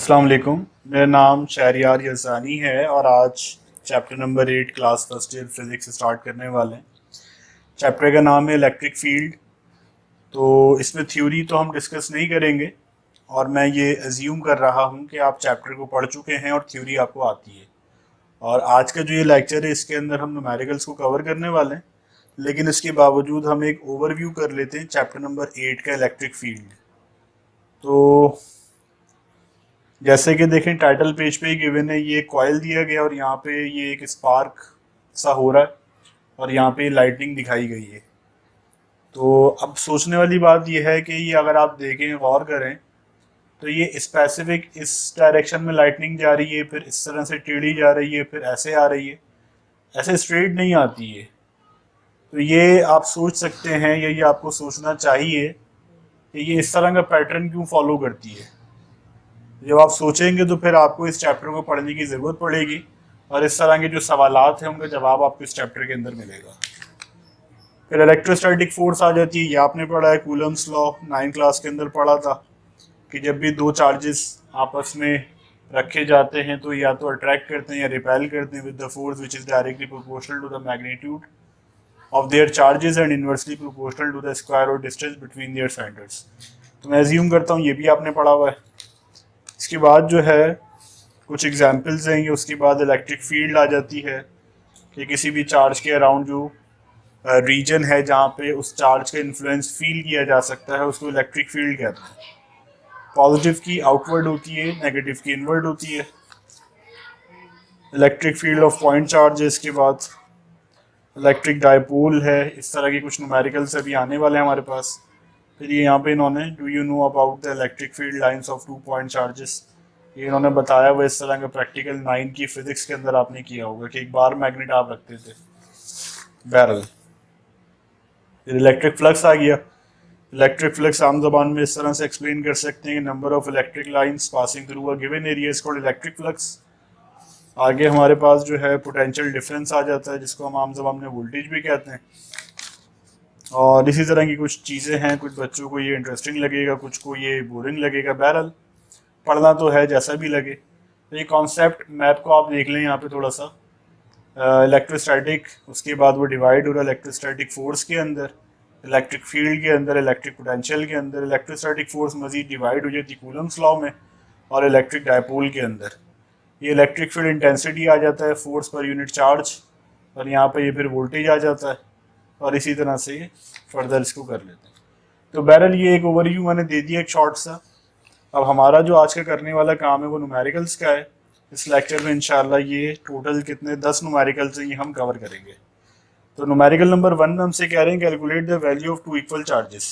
अस्सलाम वालेकुम। मेरा नाम शहरियार यज़ानी है और आज chapter number 8 class first year physics start करने वाले हैं। चैप्टर का नाम है इलेक्ट्रिक फील्ड। तो इसमें थ्योरी तो हम डिस्कस नहीं करेंगे और मैं ये अज्यूम कर रहा हूँ कि आप चैप्टर को पढ़ चुके हैं और थ्योरी आपको आती है। और आज का जो ये लेक्चर है इसके अंदर हम न्यूमेरिकल्स को कवर करने वाले हैं, लेकिन इसके बावजूद हम एक ओवरव्यू कर लेते हैं चैप्टर नंबर 8 का इलेक्ट्रिक फील्ड। तो जैसे कि देखें टाइटल पेज पे ही गिवन है, ये कॉइल दिया गया और यहाँ पे ये एक स्पार्क सा हो रहा है और यहाँ पे लाइटनिंग दिखाई गई है। तो अब सोचने वाली बात ये है कि ये अगर आप देखें गौर करें तो ये स्पेसिफिक इस डायरेक्शन में लाइटनिंग जा रही है, फिर इस तरह से टेढ़ी जा रही है, फिर ऐसे आ रही है, ऐसे स्ट्रेट नहीं आती है। तो ये आप सोच सकते हैं या ये आपको सोचना चाहिए कि ये इस तरह का पैटर्न क्यों फॉलो करती है। जब आप सोचेंगे तो फिर आपको इस चैप्टर को पढ़ने की ज़रूरत पड़ेगी और इस तरह के जो सवालात हैं उनका जवाब आपको इस चैप्टर के अंदर मिलेगा। फिर इलेक्ट्रोस्टैटिक फोर्स आ जाती है, ये आपने पढ़ा है, कूलम्स लॉ 9 क्लास के अंदर पढ़ा था कि जब भी दो चार्जेस आपस में रखे जाते हैं तो या तो अट्रैक्ट करते हैं या रिपेल करते हैं with the force which is directly proportional to the magnitude of their charges and inversely proportional to the square और डिस्टेंस बिटवीन देयर सेंटर्स। तो मैं एज्यूम करता हूँ ये भी आपने पढ़ा हुआ है। इसके बाद जो है कुछ एग्जाम्पल्स हैं, उसके बाद इलेक्ट्रिक फील्ड आ जाती है कि किसी भी चार्ज के अराउंड जो रीजन है जहाँ पे उस चार्ज का इन्फ्लुएंस फील किया जा सकता है उसको इलेक्ट्रिक फील्ड कहते हैं। पॉजिटिव की आउटवर्ड होती है, नेगेटिव की इनवर्ड होती है। Electric field of point charge है, इसके बाद इलेक्ट्रिक डायपोल है। इस तरह के कुछ न्यूमेरिकल्स अभी आने वाले हैं हमारे पास। फिर ये यहाँ पे इन्होंने do you know about the electric field lines of 2 point charges, ये इन्होंने बताया हुआ इस तरह का प्रैक्टिकल 9 की फिजिक्स के अंदर आपने किया होगा कि एक बार मैग्नेट आप रखते थे बैरल। फिर इलेक्ट्रिक फ्लक्स आ गया। इलेक्ट्रिक फ्लक्स आम जबान में इस तरह से एक्सप्लेन कर सकते हैं, number of electric lines passing through a given area is called electric flux. आगे हमारे पास जो है पोटेंशियल डिफरेंस आ जाता है जिसको हम आम जबान में वोल्टेज भी कहते हैं। और इसी तरह की कुछ चीज़ें हैं, कुछ बच्चों को ये इंटरेस्टिंग लगेगा, कुछ को ये बोरिंग लगेगा, बहरहाल पढ़ना तो है जैसा भी लगे। तो ये कॉन्सेप्ट मैप को आप देख लें यहाँ पे थोड़ा सा। इलेक्ट्रोस्टैटिक, उसके बाद वो डिवाइड हो रहा है इलेक्ट्रोस्टैटिक फोर्स के अंदर, इलेक्ट्रिक फील्ड के अंदर, इलेक्ट्रिक पोटेंशियल के अंदर। इलेक्ट्रोस्टैटिक फोर्स मजीद डिवाइड हो जाती है कूलम्स लॉ में और इलेक्ट्रिक डायपोल के अंदर। ये इलेक्ट्रिक फील्ड इंटेंसिटी आ जाता है, फोर्स पर यूनिट चार्ज, और यहाँ पर ये फिर वोल्टेज आ जाता है और इसी तरह से फर्दर इसको कर लेते हैं। तो बहरहाल ये एक ओवरव्यू मैंने दे दिया एक शॉर्ट सा। अब हमारा जो आज का करने वाला काम है वो न्यूमेरिकल्स का है। इस लेक्चर में इंशाल्लाह ये टोटल कितने 10 न्यूमेरिकल्स हैं ये हम कवर करेंगे। तो न्यूमेरिकल नंबर 1 हमसे कह रहे हैं calculate the value of 2 equal charges.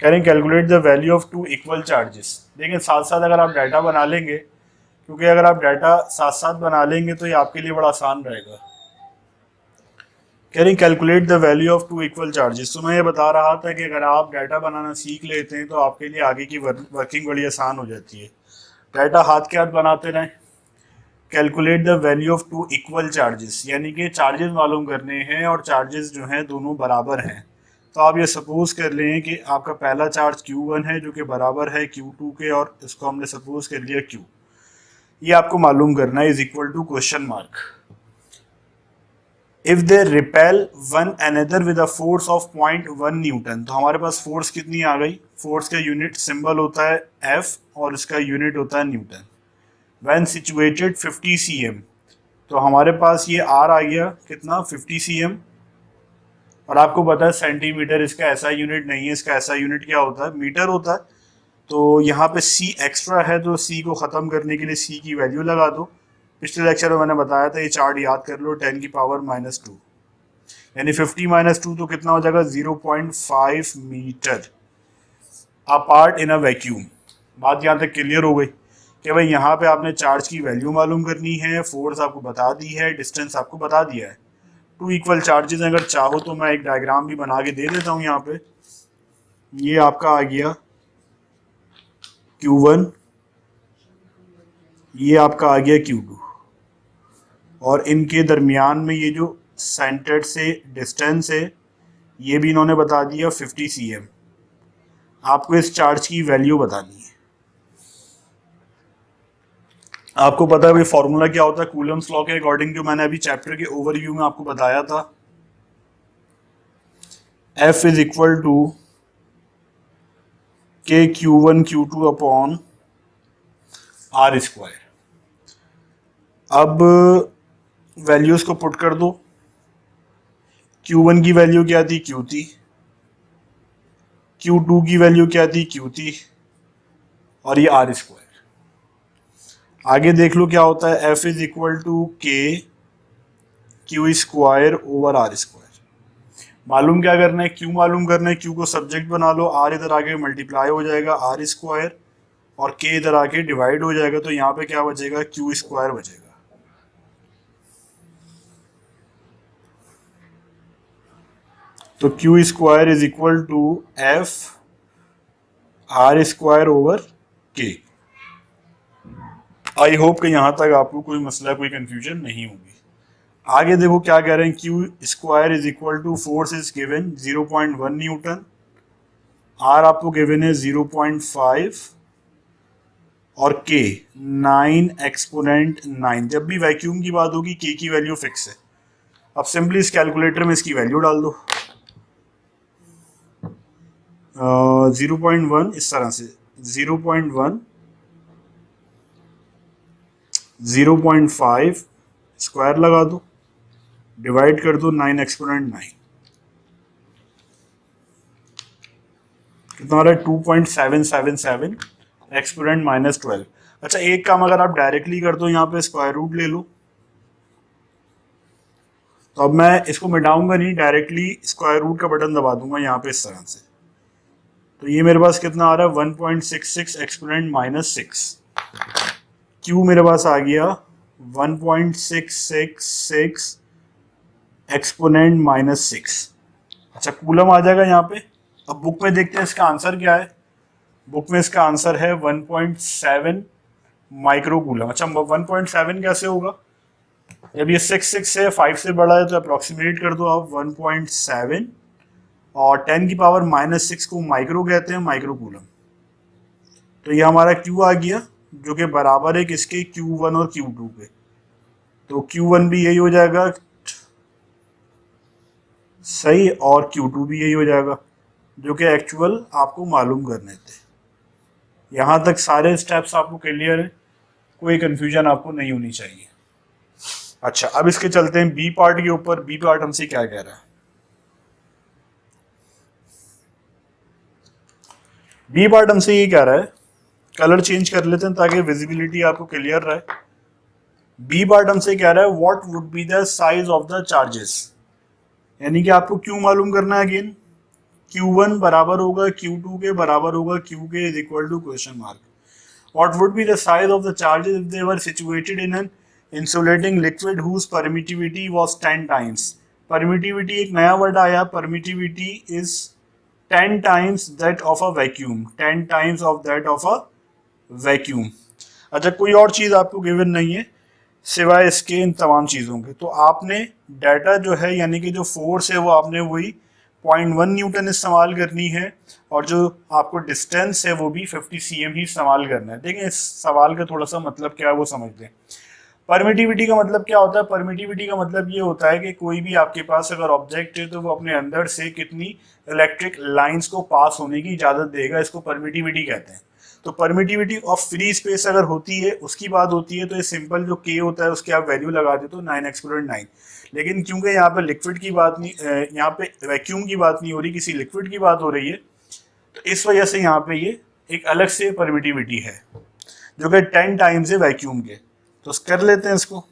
कह रहे हैं calculate the value of 2 equal charges. देखिए साथ साथ अगर आप डाटा बना लेंगे, क्योंकि अगर आप डाटा साथ साथ बना लेंगे तो ये आपके लिए बड़ा आसान रहेगा। कह रही calculate the value of 2 equal charges. तो मैं ये बता रहा था कि अगर आप डाटा बनाना सीख लेते हैं तो आपके लिए आगे की वर्किंग बड़ी आसान हो जाती है। डाटा हाथ के हाथ बनाते रहें। Calculate the value of 2 equal charges, यानी कि चार्जेस मालूम करने हैं और चार्जेस जो हैं दोनों बराबर हैं। तो आप ये सपोज कर लें कि आपका पहला चार्ज Q1 है जो कि बराबर है Q2 के, और इसको हमने सपोज कर लिया Q। ये आपको मालूम करना है is equal to question mark. If they repel one another with a force of 0.1 newton. तो हमारे पास फोर्स कितनी आ गई? फोर्स का यूनिट सिंबल होता है F और इसका यूनिट होता है न्यूटन। व्हेन सिचुएटेड 50 cm, तो हमारे पास ये R आ गया कितना? 50 cm। और आपको पता है सेंटीमीटर इसका ऐसा यूनिट नहीं है, इसका ऐसा यूनिट क्या होता है? मीटर होता है। तो यहाँ पे C एक्स्ट्रा है तो C को ख़त्म करने के लिए C की वैल्यू लगा दो। पिछले लेक्चर में मैंने बताया था, ये चार्ट याद कर लो, 10 की पावर -2, यानी 50 - 2 तो कितना हो जाएगा? 0.5 metre apart in a vacuum. बात यहाँ तक क्लियर हो गई कि भाई यहाँ पे आपने चार्ज की वैल्यू मालूम करनी है, फोर्स आपको बता दी है, डिस्टेंस आपको बता दिया है। 2 इक्वल चार्जेस, अगर चाहो तो मैं एक डायग्राम भी बना के दे देता हूँ। यहाँ पे ये आपका आ गया Q1, ये आपका आ गया Q2, और इनके दरमियान में ये जो सेंटर से डिस्टेंस है ये भी इन्होंने बता दिया 50 cm। आपको इस चार्ज की वैल्यू बतानी है। आपको पता है भाई फॉर्मूला क्या होता है कूलम्स लॉ के अकॉर्डिंग, जो मैंने अभी चैप्टर के ओवरव्यू में आपको बताया था। F is equal to k Q1 Q2 upon r square. अब वैल्यूज को पुट कर दो। Q1 की वैल्यू क्या थी, Q थी। Q2 की वैल्यू क्या थी, Q थी। और ये आर स्क्वायर। आगे देख लो क्या होता है, F is equal to k q square over r square. मालूम क्या करना है, क्यू मालूम करना है। क्यू को सब्जेक्ट बना लो, आर इधर आके मल्टीप्लाई हो जाएगा आर स्क्वायर और के इधर आके डिवाइड हो जाएगा, तो यहाँ पे क्या बचेगा, क्यू स्क्वायर बचेगा। तो Q square is equal to F R square over K. I hope कि यहाँ तक आपको कोई मसला, कोई कंफ्यूजन नहीं होगी। आगे देखो क्या कह रहे हैं, q square is equal to force is given 0.1 newton, r आपको गिवन है 0.5 और के 9 एक्सपोनेंट 9। जब भी वैक्यूम की बात होगी के की वैल्यू फिक्स है। अब सिंपली इस कैलकुलेटर में इसकी वैल्यू डाल दो। 0.1 इस तरह से 0.1 0.5 स्क्वायर लगा दो, डिवाइड कर दो 9 एक्सपोनेंट 9, कितना आ रहा है 2.777 एक्सपोनेंट -12। अच्छा एक काम अगर आप डायरेक्टली कर दो, यहाँ पे स्क्वायर रूट ले लो। तो अब मैं इसको मिटाऊंगा नहीं, डायरेक्टली स्क्वायर रूट का बटन दबा दूंगा यहाँ पे इस तरह से। तो ये मेरे पास कितना आ रहा है 1.66 एक्सपोनेंट -6। क्यू मेरे पास आ गया 1.666 एक्सपोनेंट -6। अच्छा कूलम आ जाएगा यहाँ पे। अब बुक में देखते हैं इसका आंसर क्या है। बुक में इसका आंसर है 1.7 माइक्रो कूलम। अच्छा 1.7 कैसे होगा, जब ये 6 से 5 से बड़ा है तो अप्रोक्सीमेट कर दो आप 1.7 और 10 की पावर -6 को माइक्रो कहते हैं, माइक्रो कूलम। तो ये हमारा Q आ गया जो कि बराबर है किसके, Q1 और Q2 के। तो Q1 भी यही हो जाएगा सही और Q2 भी यही हो जाएगा, जो कि एक्चुअल आपको मालूम करने थे। यहाँ तक सारे स्टेप्स आपको क्लियर है, कोई कंफ्यूजन आपको नहीं होनी चाहिए। अच्छा अब इसके चलते हैं बी पार्ट के ऊपर। बी पार्ट हमसे क्या कह रहा है, बी पार्ट हमसे ये कह रहा है, कलर चेंज कर लेते हैं ताकि विजिबिलिटी आपको क्लियर रहे। बी पार्ट हमसे कह रहा है what would be the size of the charges, यानी कि आपको क्यू मालूम करना है। अगेन Q1 बराबर होगा Q2 के बराबर होगा Q के is equal to question mark. What would be the size of the charges if they were situated in an insulating liquid whose permittivity was 10 times? Permittivity एक नया वर्ड आया, permittivity is 10 times that of a vacuum, 10 times of that of a vacuum। अच्छा कोई और चीज़ आपको given नहीं है सिवाय इसके इन तमाम चीज़ों के। तो आपने डाटा जो है यानी कि जो फोर्स है वो आपने वही 0.1 न्यूटन इस्तेमाल करनी है और जो आपको डिस्टेंस है वो भी 50 cm ही इस्तेमाल करना है। देखें इस सवाल का थोड़ा सा मतलब क्या है वो समझते हैं। परमिटिविटी का मतलब क्या होता है, परमिटिविटी का मतलब ये होता है कि कोई भी आपके पास अगर ऑब्जेक्ट है तो वो अपने अंदर से कितनी इलेक्ट्रिक लाइंस को पास होने की इजाज़त देगा, इसको परमिटिविटी कहते हैं। तो परमिटिविटी ऑफ फ्री स्पेस अगर होती है उसकी बात होती है तो ये सिंपल जो के होता है उसकी आप वैल्यू लगा दे तो 9 एक्सपोनेंट 9। लेकिन क्योंकि यहाँ पे लिक्विड की बात नहीं, यहाँ पे वैक्यूम की बात नहीं हो रही, किसी लिक्विड की बात हो रही है, तो इस वजह से यहाँ पे ये एक अलग से परमिटिविटी है जो कि 10 टाइम्स है वैक्यूम के। तो कर लेते हैं इसको।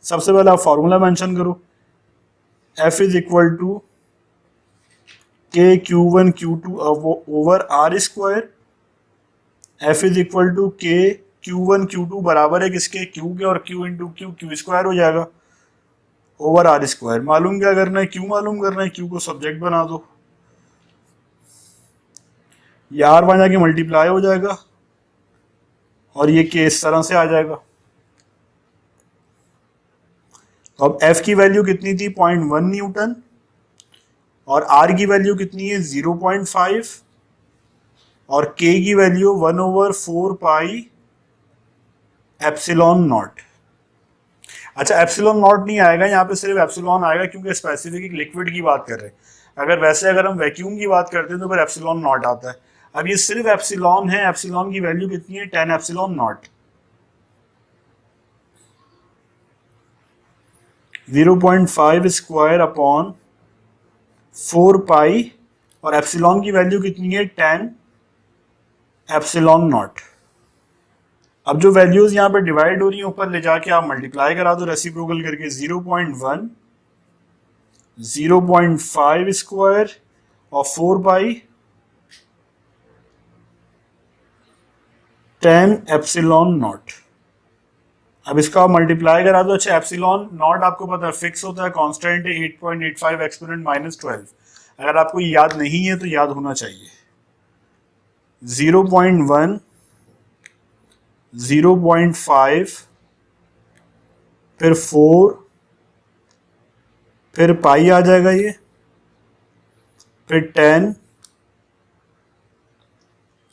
सबसे पहले आप फॉर्मूला मेंशन करो, F is equal to k Q1 Q2 over r square. F is equal to k Q1 Q2 बराबर है किसके, Q के, और Q इंटू Q स्क्वायर हो जाएगा ओवर आर स्क्वायर। मालूम क्या करना है, Q मालूम करना है, Q को सब्जेक्ट बना दो, ये आर बन जाके मल्टीप्लाई हो जाएगा और ये के इस तरह से आ जाएगा। तो अब F की वैल्यू कितनी थी 0.1 न्यूटन और R की वैल्यू कितनी है 0.5 और K की वैल्यू 1/4 पाई एप्सिलॉन नॉट। अच्छा एप्सिलॉन नॉट नहीं आएगा यहाँ पे, सिर्फ एप्सिलॉन आएगा क्योंकि स्पेसिफिक एक लिक्विड की बात कर रहे हैं। अगर हम वैक्यूम की बात करते हैं तो फिर एप्सिलॉन नॉट आता है। अब ये सिर्फ एप्सिलॉन है, एप्सिलॉन की वैल्यू कितनी है 10 एप्सिलॉन नॉट, 0.5 स्क्वायर अपॉन 4 पाई, और एप्सिलॉन की वैल्यू कितनी है 10 एप्सिलॉन नॉट। अब जो वैल्यूज यहाँ पे डिवाइड हो रही हैं ऊपर ले जाके आप मल्टीप्लाई करा दो रेसिप्रोकल करके, 0.1 0.5 स्क्वायर और 4 पाई 10 एप्सिलॉन नॉट। अब इसका आप मल्टीप्लाई करा दो। अच्छा एप्सिलॉन नॉट आपको पता है फिक्स होता है, कांस्टेंट है 8.85 एक्सपोनेंट -12। अगर आपको याद नहीं है तो याद होना चाहिए। 0.1 0.5 फिर 4 फिर पाई आ जाएगा ये, फिर 10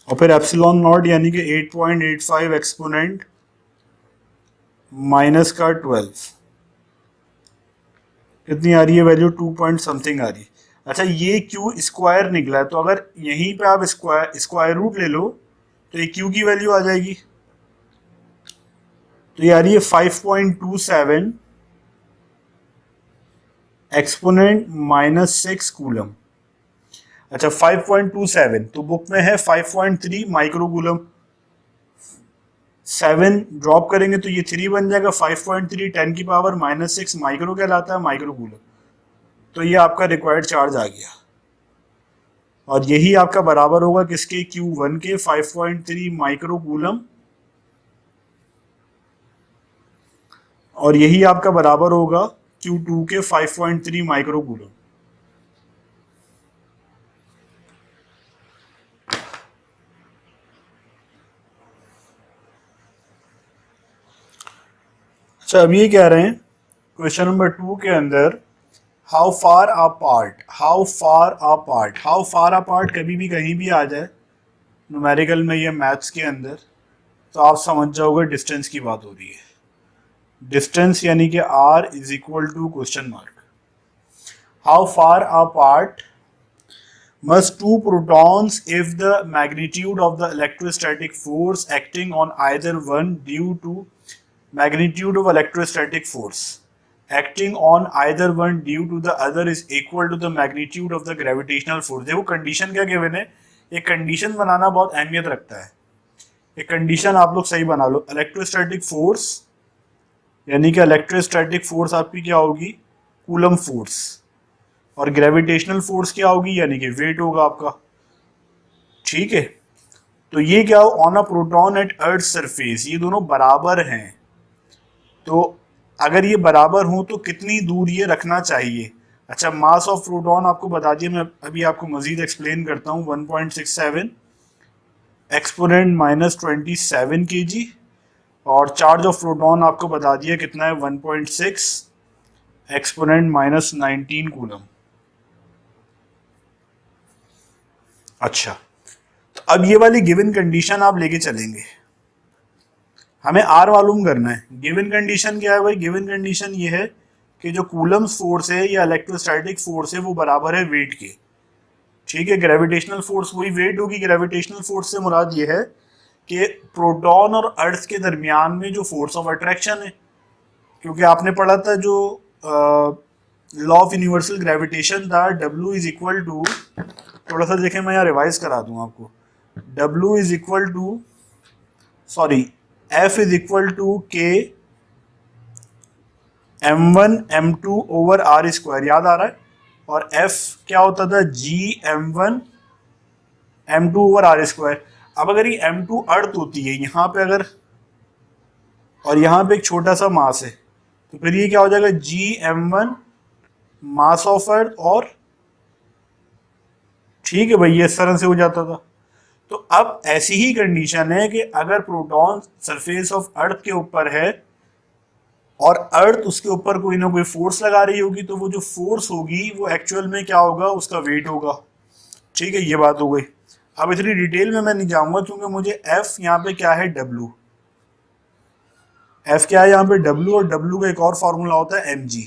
और फिर एप्सिलॉन नॉट यानी कि 8.85 एक्सपोनेंट माइनस का 12। कितनी आ रही है वैल्यू, 2 पॉइंट समथिंग आ रही है। अच्छा ये क्यू स्क्वायर निकला है, तो अगर यहीं पे आप स्क्वायर रूट ले लो तो ये क्यू की वैल्यू आ जाएगी, तो ये आ रही है 5.27 एक्सपोनेंट -6 कूलम। अच्छा 5.27 तो बुक में है 5.3 माइक्रो कूलम, 7 ड्रॉप करेंगे तो ये 3 बन जाएगा, 5.3 10 की पावर -6 माइक्रो कहलाता है, माइक्रो कूलम। तो ये आपका रिक्वायर्ड चार्ज आ गया, और यही आपका बराबर होगा किसके, Q1 के 5.3 माइक्रो कूलम, और यही आपका बराबर होगा Q2 के 5.3 माइक्रो कूलम। अच्छा अब ये कह रहे हैं क्वेश्चन नंबर 2 के अंदर, how far apart, how far apart, how far apart कभी भी कहीं भी आ जाए न्यूमेरिकल में या मैथ्स के अंदर तो आप समझ जाओगे डिस्टेंस की बात हो रही है। डिस्टेंस यानी कि r is equal to question mark. How far apart must two protons if the magnitude of the electrostatic force acting on either one due to magnitude of electrostatic force acting on either one due to the other is equal to the magnitude of the gravitational force। देखो condition क्या given है, एक condition बनाना बहुत अहमियत रखता है। एक condition आप लोग सही बना लो, इलेक्ट्रोस्टैटिक फोर्स यानी कि इलेक्ट्रोस्टैटिक फोर्स आपकी क्या होगी, कूलम फोर्स, और ग्रेविटेशनल फोर्स क्या होगी यानी कि वेट होगा आपका। ठीक है, तो ये क्या हो, on a proton at earth surface, ये दोनों बराबर हैं। तो अगर ये बराबर हो तो कितनी दूर ये रखना चाहिए। अच्छा मास ऑफ प्रोटॉन आपको बता दिया, मैं अभी आपको मजीद एक्सप्लेन करता हूँ। 1.67 एक्सपोनेंट -27 kg, और चार्ज ऑफ प्रोटॉन आपको बता दिया कितना है 1.6 एक्सपोनेंट -19 कूलम। अच्छा तो अब ये वाली गिवन कंडीशन आप लेके चलेंगे, हमें आर मालूम करना है। गिवन कंडीशन क्या है भाई, गिवन कंडीशन ये है कि जो कूलम फोर्स है या इलेक्ट्रोस्टैटिक फोर्स है वो बराबर है वेट के। ठीक है, ग्रेविटेशनल फोर्स वही वेट होगी। ग्रेविटेशनल फोर्स से मुराद ये है कि प्रोटॉन और अर्थ के दरमियान में जो फोर्स ऑफ अट्रैक्शन है, क्योंकि आपने पढ़ा था जो लॉ ऑफ यूनिवर्सल ग्रेविटेशन था, W इज इक्वल टू, थोड़ा सा देखें मैं यहाँ रिवाइज करा दूँ आपको, W is equal to sorry F is equal to K M1 M2 over R square, याद आ रहा है, और F क्या होता था G M1 M2 over R square. अब अगर ये M2 अर्थ होती है यहाँ पे अगर, और यहाँ पे एक छोटा सा मास है, तो फिर ये क्या हो जाएगा G M1 mass of earth, और ठीक है भाई ये इस तरह से हो जाता था। तो अब ऐसी ही कंडीशन है कि अगर प्रोटॉन सरफेस ऑफ अर्थ के ऊपर है और अर्थ उसके ऊपर कोई ना कोई फोर्स लगा रही होगी, तो वो जो फोर्स होगी वो एक्चुअल में क्या होगा, उसका वेट होगा। ठीक है, ये बात हो गई। अब इतनी डिटेल में मैं नहीं जाऊंगा क्योंकि मुझे F यहाँ पे क्या है W, एफ क्या है यहाँ पे डब्ल्यू, और डब्ल्यू का एक और फार्मूला होता है एम जी।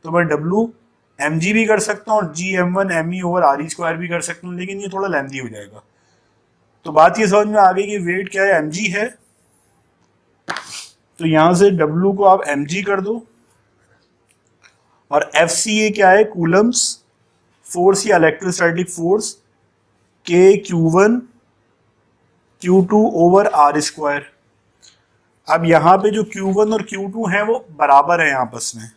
तो मैं डब्ल्यू एम जी भी कर सकता हूँ और G M one M E over R E square भी कर सकता हूँ, लेकिन ये थोड़ा लेंथी हो जाएगा। तो बात ये समझ में आ गई कि वेट क्या है, एम जी है। तो यहां से डब्ल्यू को आप एम जी कर दो, और एफ सी ए क्या है, कूलम्स फोर्स या electrostatic force, k q one q two over r square. अब यहाँ पे जो Q1 और Q2 है वो बराबर है आपस में,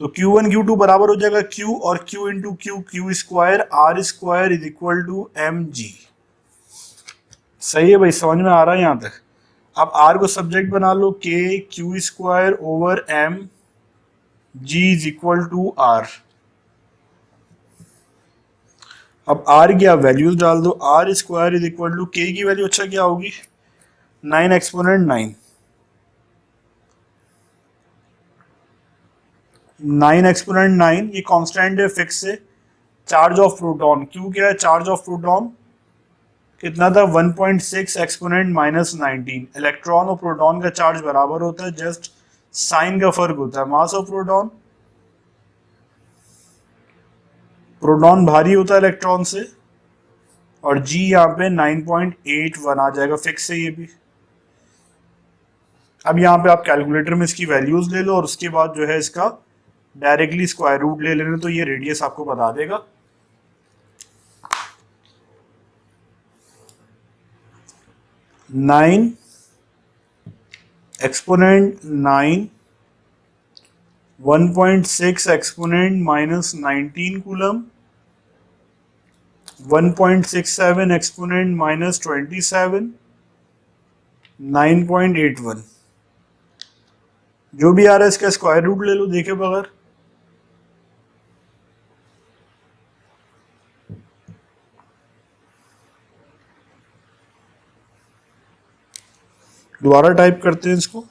तो Q1 Q2 बराबर हो जाएगा Q और Q into q, q square r square is equal to m g. सही है भाई, समझ में आ रहा है यहाँ तक। अब R को सब्जेक्ट बना लो, K q square over m g is equal to R। अब R की आप वैल्यूज डाल दो, r square is equal to K की वैल्यू अच्छा क्या होगी, 9 एक्सपोनेंट 9, 9 एक्सपोनेंट 9, ये कांस्टेंट है फिक्स है। चार्ज ऑफ प्रोटॉन, क्यू क्या है, चार्ज ऑफ प्रोटॉन कितना था, 1.6 एक्सपोनेंट माइनस 19। इलेक्ट्रॉन और प्रोटॉन का चार्ज बराबर होता है, जस्ट साइन का फर्क होता है। मास ऑफ प्रोटॉन, प्रोटॉन भारी होता है इलेक्ट्रॉन से, और जी यहाँ पे 9.81 आ जाएगा, फिक्स है ये भी। अब यहाँ पे आप कैलकुलेटर में इसकी वैल्यूज ले लो, और उसके बाद जो है इसका डायरेक्टली स्क्वायर रूट ले लेना, तो ये रेडियस आपको बता देगा। Nine exponent 9, 1.6 exponent minus 19 coulomb, 1.67 exponent minus 27, 9.81। जो भी आ रहा है इसका स्क्वायर रूट ले लो देखे बगैर। दोबारा टाइप करते हैं इसको,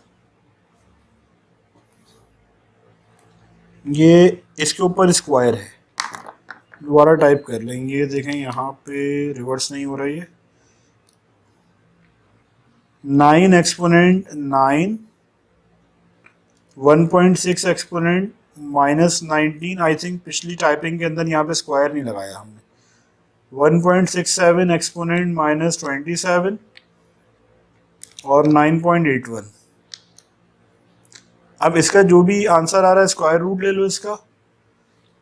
ये इसके ऊपर स्क्वायर है, दोबारा टाइप कर लेंगे। देखें यहाँ पे रिवर्स नहीं हो रही है। 9 exponent 9, 1.6 exponent minus 19, I think पिछली टाइपिंग के अंदर यहाँ पे स्क्वायर नहीं लगाया हमने। 1.67 एक्सपोनेंट माइनस 27 और 9.81। अब इसका जो भी आंसर आ रहा है स्क्वायर रूट ले लो इसका,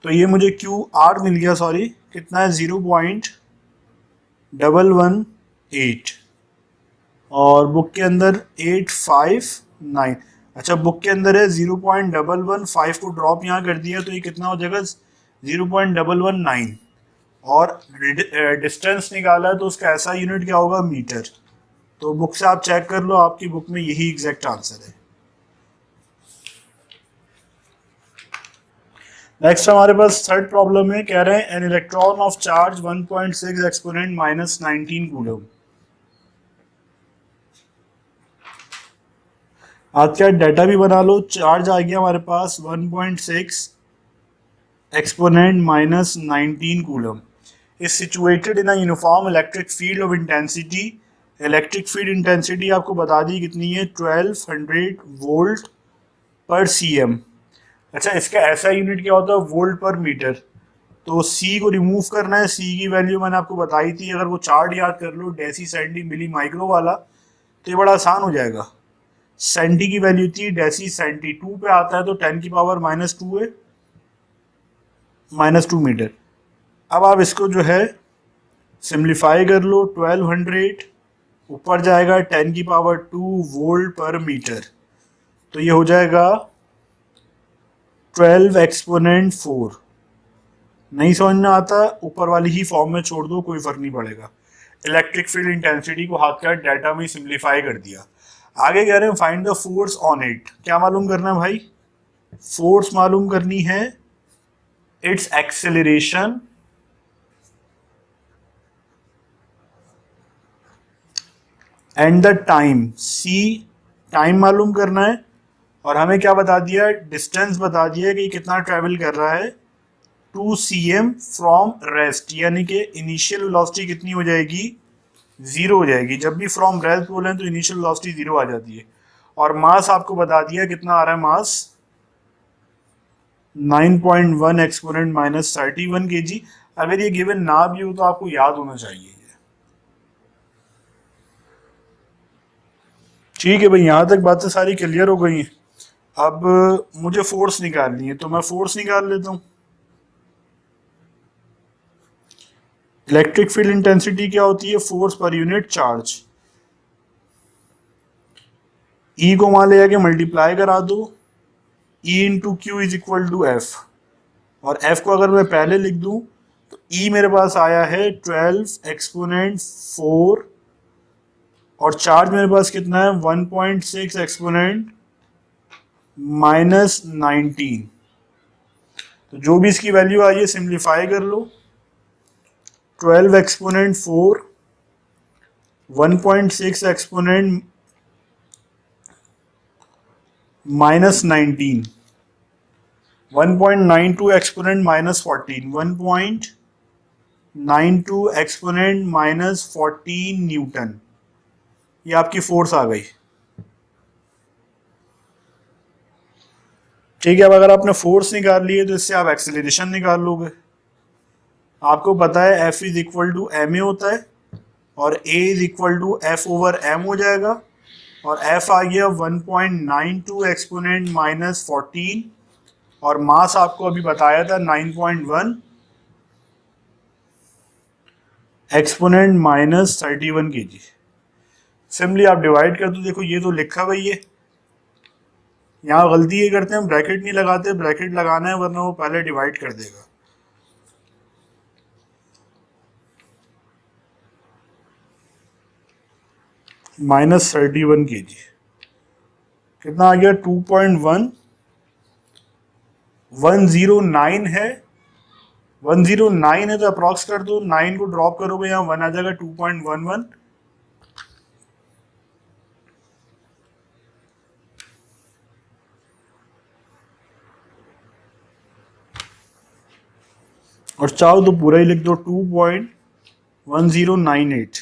तो ये मुझे क्यू आर मिल गया, सॉरी कितना है, 0.118, और बुक के अंदर 859। अच्छा बुक के अंदर है 0.115 को ड्रॉप यहाँ कर दिया, तो ये कितना हो जाएगा 0.119, और डिस्टेंस निकाला है तो उसका ऐसा यूनिट क्या होगा, मीटर। तो बुक से आप चेक कर लो, आपकी बुक में यही एग्जैक्ट आंसर है। नेक्स्ट हमारे पास थर्ड प्रॉब्लम है, कह रहे हैं an electron of charge 1.6 exponent minus 19 coulomb. आज का डाटा भी बना लो, चार्ज आ गया हमारे पास 1.6 exponent minus 19 coulomb is situated in a uniform electric field of intensity. Electric field intensity आपको बता दी कितनी है, 1200 वोल्ट पर सीएम। अच्छा इसका ऐसा यूनिट क्या होता है, वोल्ट पर मीटर। तो सी को रिमूव करना है, सी की वैल्यू मैंने आपको बताई थी, अगर वो चार्ट याद कर लो डेसी सेंटी मिली माइक्रो वाला, तो ये बड़ा आसान हो जाएगा। सेंटी की वैल्यू थी डेसी सेंटी, 2 पे आता है तो 10 की पावर -2 है, -2 मीटर। अब आप इसको जो है सिंप्लीफाई कर लो, 1200 ऊपर जाएगा 10 की पावर 2 वोल्ट पर मीटर, तो ये हो जाएगा 12 एक्सपोनेंट 4। नहीं समझ में आता, ऊपर वाली ही फॉर्म में छोड़ दो, कोई फर्क नहीं पड़ेगा। इलेक्ट्रिक फील्ड इंटेंसिटी को हाथ का डाटा में सिंप्लीफाई कर दिया। आगे कह रहे हैं find the force on it. क्या मालूम करना है भाई, फोर्स मालूम करनी है, it's acceleration and the time, see time मालूम करना है, और हमें क्या बता दिया, डिस्टेंस बता दिया कि कितना ट्रेवल कर रहा है, 2 cm फ्रॉम रेस्ट, यानी कि इनिशियल वेलोसिटी कितनी हो जाएगी, 0 हो जाएगी। जब भी फ्रॉम रेस्ट बोले तो इनिशियल वेलोसिटी 0 आ जाती है। और मास आपको बता दिया कितना आ रहा है मास 9.1 एक्सपोनेंट माइनस 31 kg। अगर ये गिवन ना भी हो तो आपको याद होना चाहिए। ठीक है भाई, यहां तक बातें सारी क्लियर हो गई हैं। अब मुझे फोर्स निकालनी है तो मैं फोर्स निकाल लेता हूं। इलेक्ट्रिक फील्ड इंटेंसिटी क्या होती है? Force per unit charge. ई को मान ले जाके मल्टीप्लाई करा दो, E into q is equal to F. और एफ को अगर मैं पहले लिख दूं तो ई मेरे पास आया है 12 एक्सपोनेंट 4 और चार्ज मेरे पास कितना है 1.6 एक्सपोनेंट माइनस 19। तो जो भी इसकी वैल्यू आई है सिंप्लीफाई कर लो। 12 exponent 4 1.6 exponent minus 19 1.92 exponent minus 14 1.92 exponent minus 14 Newton. ये आपकी फोर्स आ गई। ठीक है, अब अगर आपने फोर्स निकाल ली है तो इससे आप एक्सेलरेशन निकाल लोगे। आपको पता है F is equal to m a होता है और A is equal to F over m हो जाएगा और F आ गया 1.92 एक्सपोनेंट माइनस 14 और मास आपको अभी बताया था 9.1 एक्सपोनेंट माइनस 31 kg। सिंपली आप डिवाइड कर दो। देखो ये तो लिखा हुई है, यहाँ गलती ये करते हैं ब्रैकेट नहीं लगाते, ब्रैकेट लगाना है वरना वो पहले डिवाइड कर देगा। माइनस 31 kg कितना आ गया 2.109 है। 109 है तो अप्रॉक्स कर दो, 9 को ड्रॉप करोगे यहाँ 1 आ जाएगा 2.11 और चाहो तो पूरा ही लिख दो 2.1098।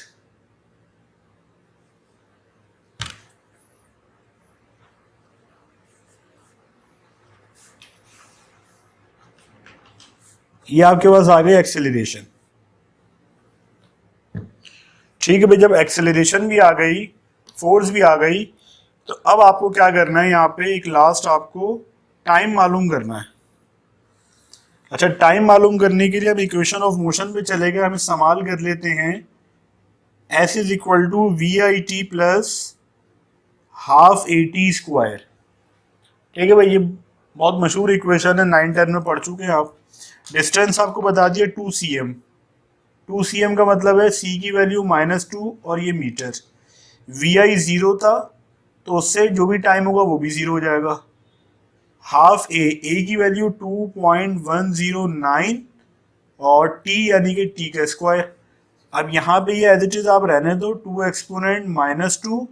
ये आपके पास आ गई एक्सेलरेशन। ठीक है भाई, जब एक्सेलरेशन भी आ गई, फोर्स भी आ गई, तो अब आपको क्या करना है, यहाँ पे एक लास्ट आपको टाइम मालूम करना है। अच्छा, टाइम मालूम करने के लिए अब इक्वेशन ऑफ मोशन पे चले गए, हम इस्तेमाल कर लेते हैं S is equal to we I T plus half A T square. ठीक है भाई, ये बहुत मशहूर इक्वेशन है, 9-10 में पढ़ चुके हैं आप। डिस्टेंस आपको बता दिया 2 cm। 2 cm का मतलब है c की वैल्यू -2 और ये मीटर। वी आई 0 था तो उससे जो भी टाइम होगा वो भी 0 हो जाएगा। हाफ ए की वैल्यू 2.109 और t यानी कि t का स्क्वायर। अब यहाँ पे ये एज इट इज आप रहने दो 2 एक्सपोनेंट -2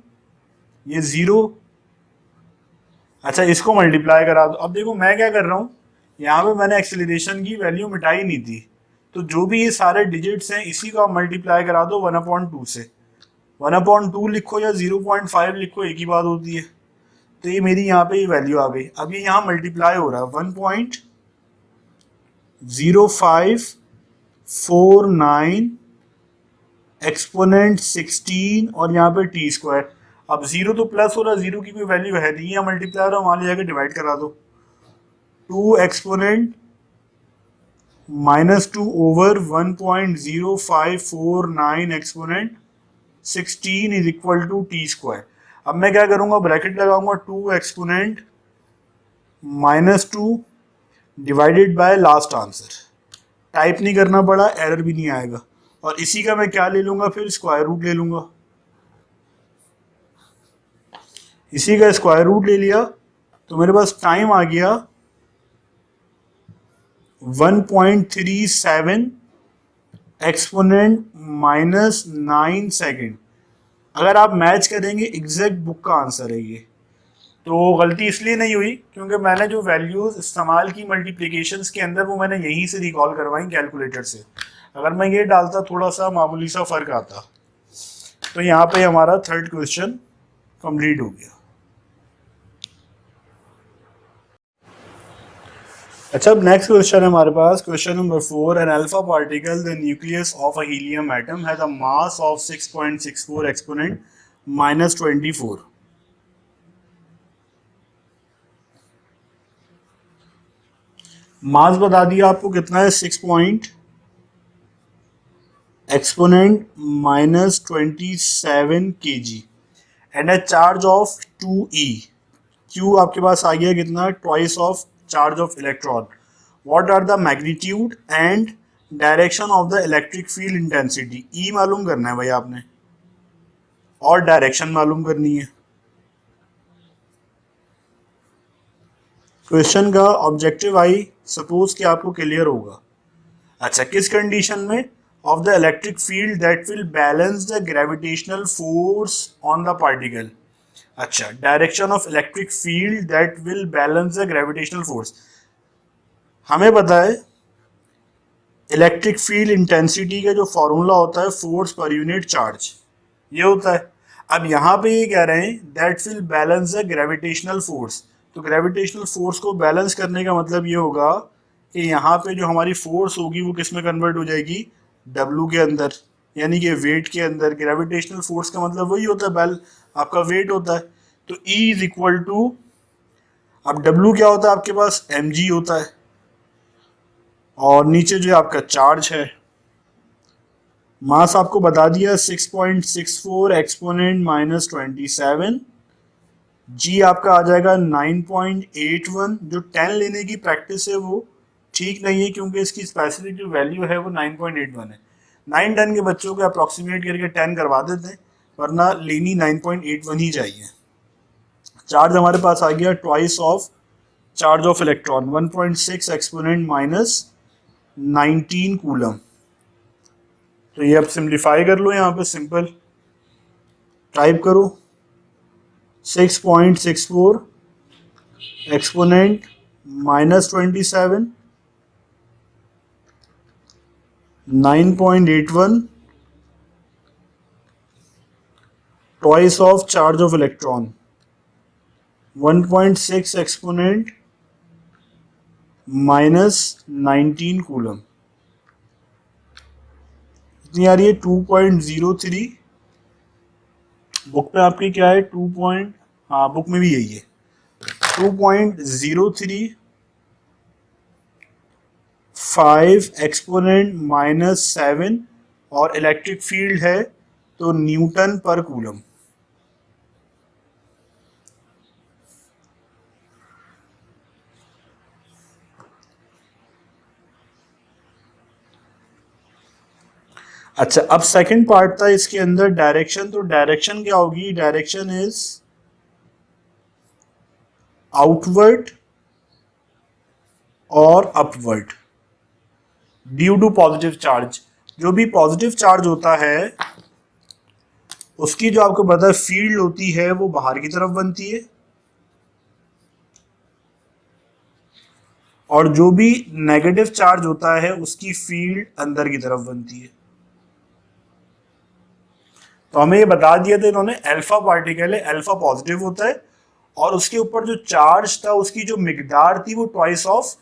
ये 0। अच्छा, इसको मल्टीप्लाई करा दो। अब देखो मैं क्या कर रहा हूँ, यहाँ पे मैंने एक्सेलरेशन की वैल्यू मिटाई नहीं थी, तो जो भी ये सारे डिजिट्स हैं इसी को आप मल्टीप्लाई करा दो 1/2 से। 1/2 लिखो या 0.5 लिखो, एक ही बात होती है। तो ये मेरी यहाँ पे ये वैल्यू आ गई। अब ये यहाँ मल्टीप्लाई हो रहा है 1.0549 एक्सपोनेंट 16 और यहाँ पे टी स्क्वायर। अब 0 तो प्लस हो रहा है, 0 की कोई वैल्यू है नहीं, यहाँ मल्टीप्लाई हो रहा है, वहाँ ले जाकर डिवाइड करा दो। 2 एक्सपोनेंट -2 ओवर 1.0549 exponent 16 is equal to t square. अब मैं क्या करूंगा, ब्रैकेट लगाऊंगा 2 exponent -2 divided by last answer. Type नहीं करना पड़ा, एरर भी नहीं आएगा। और इसी का मैं क्या ले लूंगा, फिर स्क्वायर रूट ले लूंगा। इसी का स्क्वायर रूट ले लिया तो मेरे पास टाइम आ गया 1.37 एक्सपोनेंट -9 सेकेंड। अगर आप मैच करेंगे एग्जैक्ट बुक का आंसर है ये। तो गलती इसलिए नहीं हुई क्योंकि मैंने जो वैल्यूज इस्तेमाल की मल्टीप्लिकेशंस के अंदर वो मैंने यहीं से रिकॉल करवाई कैलकुलेटर से। अगर मैं ये डालता थोड़ा सा मामूली सा फर्क आता। तो यहाँ पे हमारा थर्ड क्वेश्चन कंप्लीट हो गया। अच्छा, अब नेक्स्ट क्वेश्चन है हमारे पास, question number 4। An alpha particle the nucleus of a helium atom has a mass of 6.64 exponent -24। Mass बता दिया आपको कितना है, 6 point exponent -27 kg and a charge of 2e। Q आपके पास आ गया कितना, twice of charge of electron. What are the magnitude and direction of the electric field intensity. E मालूम करना है भाई आपने, और डायरेक्शन मालूम करनी है। क्वेश्चन का ऑब्जेक्टिव आई सपोज कि आपको क्लियर होगा। अच्छा, किस कंडीशन में, of the electric field that will balance the gravitational force on the particle. अच्छा, direction of electric field that will balance the gravitational force. हमें पता है इलेक्ट्रिक फील्ड इंटेंसिटी का जो फॉर्मूला होता है फोर्स पर यूनिट चार्ज, ये होता है। अब यहाँ पे ये कह रहे हैं that will balance the gravitational force. तो ग्रेविटेशनल फोर्स को बैलेंस करने का मतलब ये होगा कि यहाँ पे जो हमारी फोर्स होगी वो किस में कन्वर्ट हो जाएगी, डब्ल्यू के अंदर, यानी कि वेट के अंदर। ग्रेविटेशनल फोर्स का मतलब वही होता है, आपका वेट होता है। तो E इज इक्वल टू, अब डब्ल्यू क्या होता है आपके पास, mg होता है, और नीचे जो आपका चार्ज है, मास आपको बता दिया 6.64 एक्सपोनेंट -27। जी आपका आ जाएगा 9.81। जो 10 लेने की प्रैक्टिस है वो ठीक नहीं है, क्योंकि इसकी स्पेसिफिक जो वैल्यू है वो 9.81 है। 9-10 के बच्चों को अप्रॉक्सीमेट करके 10 करवा देते हैं, वरना लेनी 9.81 ही चाहिए। चार्ज हमारे पास आ गया twice of charge of electron, 1.6 exponent -19 coulomb. तो ये अब सिंप्लीफाई कर लो, यहाँ पे सिंपल टाइप करो 6.64 exponent -27, 9.81 twice of charge of electron, 1.6 exponent -19 coulomb. कितनी आ रही है, 2.03। बुक पे आपकी क्या है, हाँ बुक में भी यही है, 2.035 एक्सपोनेंट -7, और इलेक्ट्रिक फील्ड है तो न्यूटन पर कूलम। अच्छा, अब सेकंड पार्ट था इसके अंदर डायरेक्शन। तो डायरेक्शन क्या होगी, डायरेक्शन इज आउटवर्ड और upward due to positive charge. जो भी पॉजिटिव चार्ज होता है उसकी जो आपको पता है फील्ड होती है वो बाहर की तरफ बनती है, और जो भी नेगेटिव चार्ज होता है उसकी फील्ड अंदर की तरफ बनती है। तो हमें ये बता दिया था इन्होंने, अल्फा पार्टिकल है, अल्फा पॉजिटिव होता है, और उसके ऊपर जो चार्ज था उसकी जो मिकदार थी वो ट्वाइस ऑफ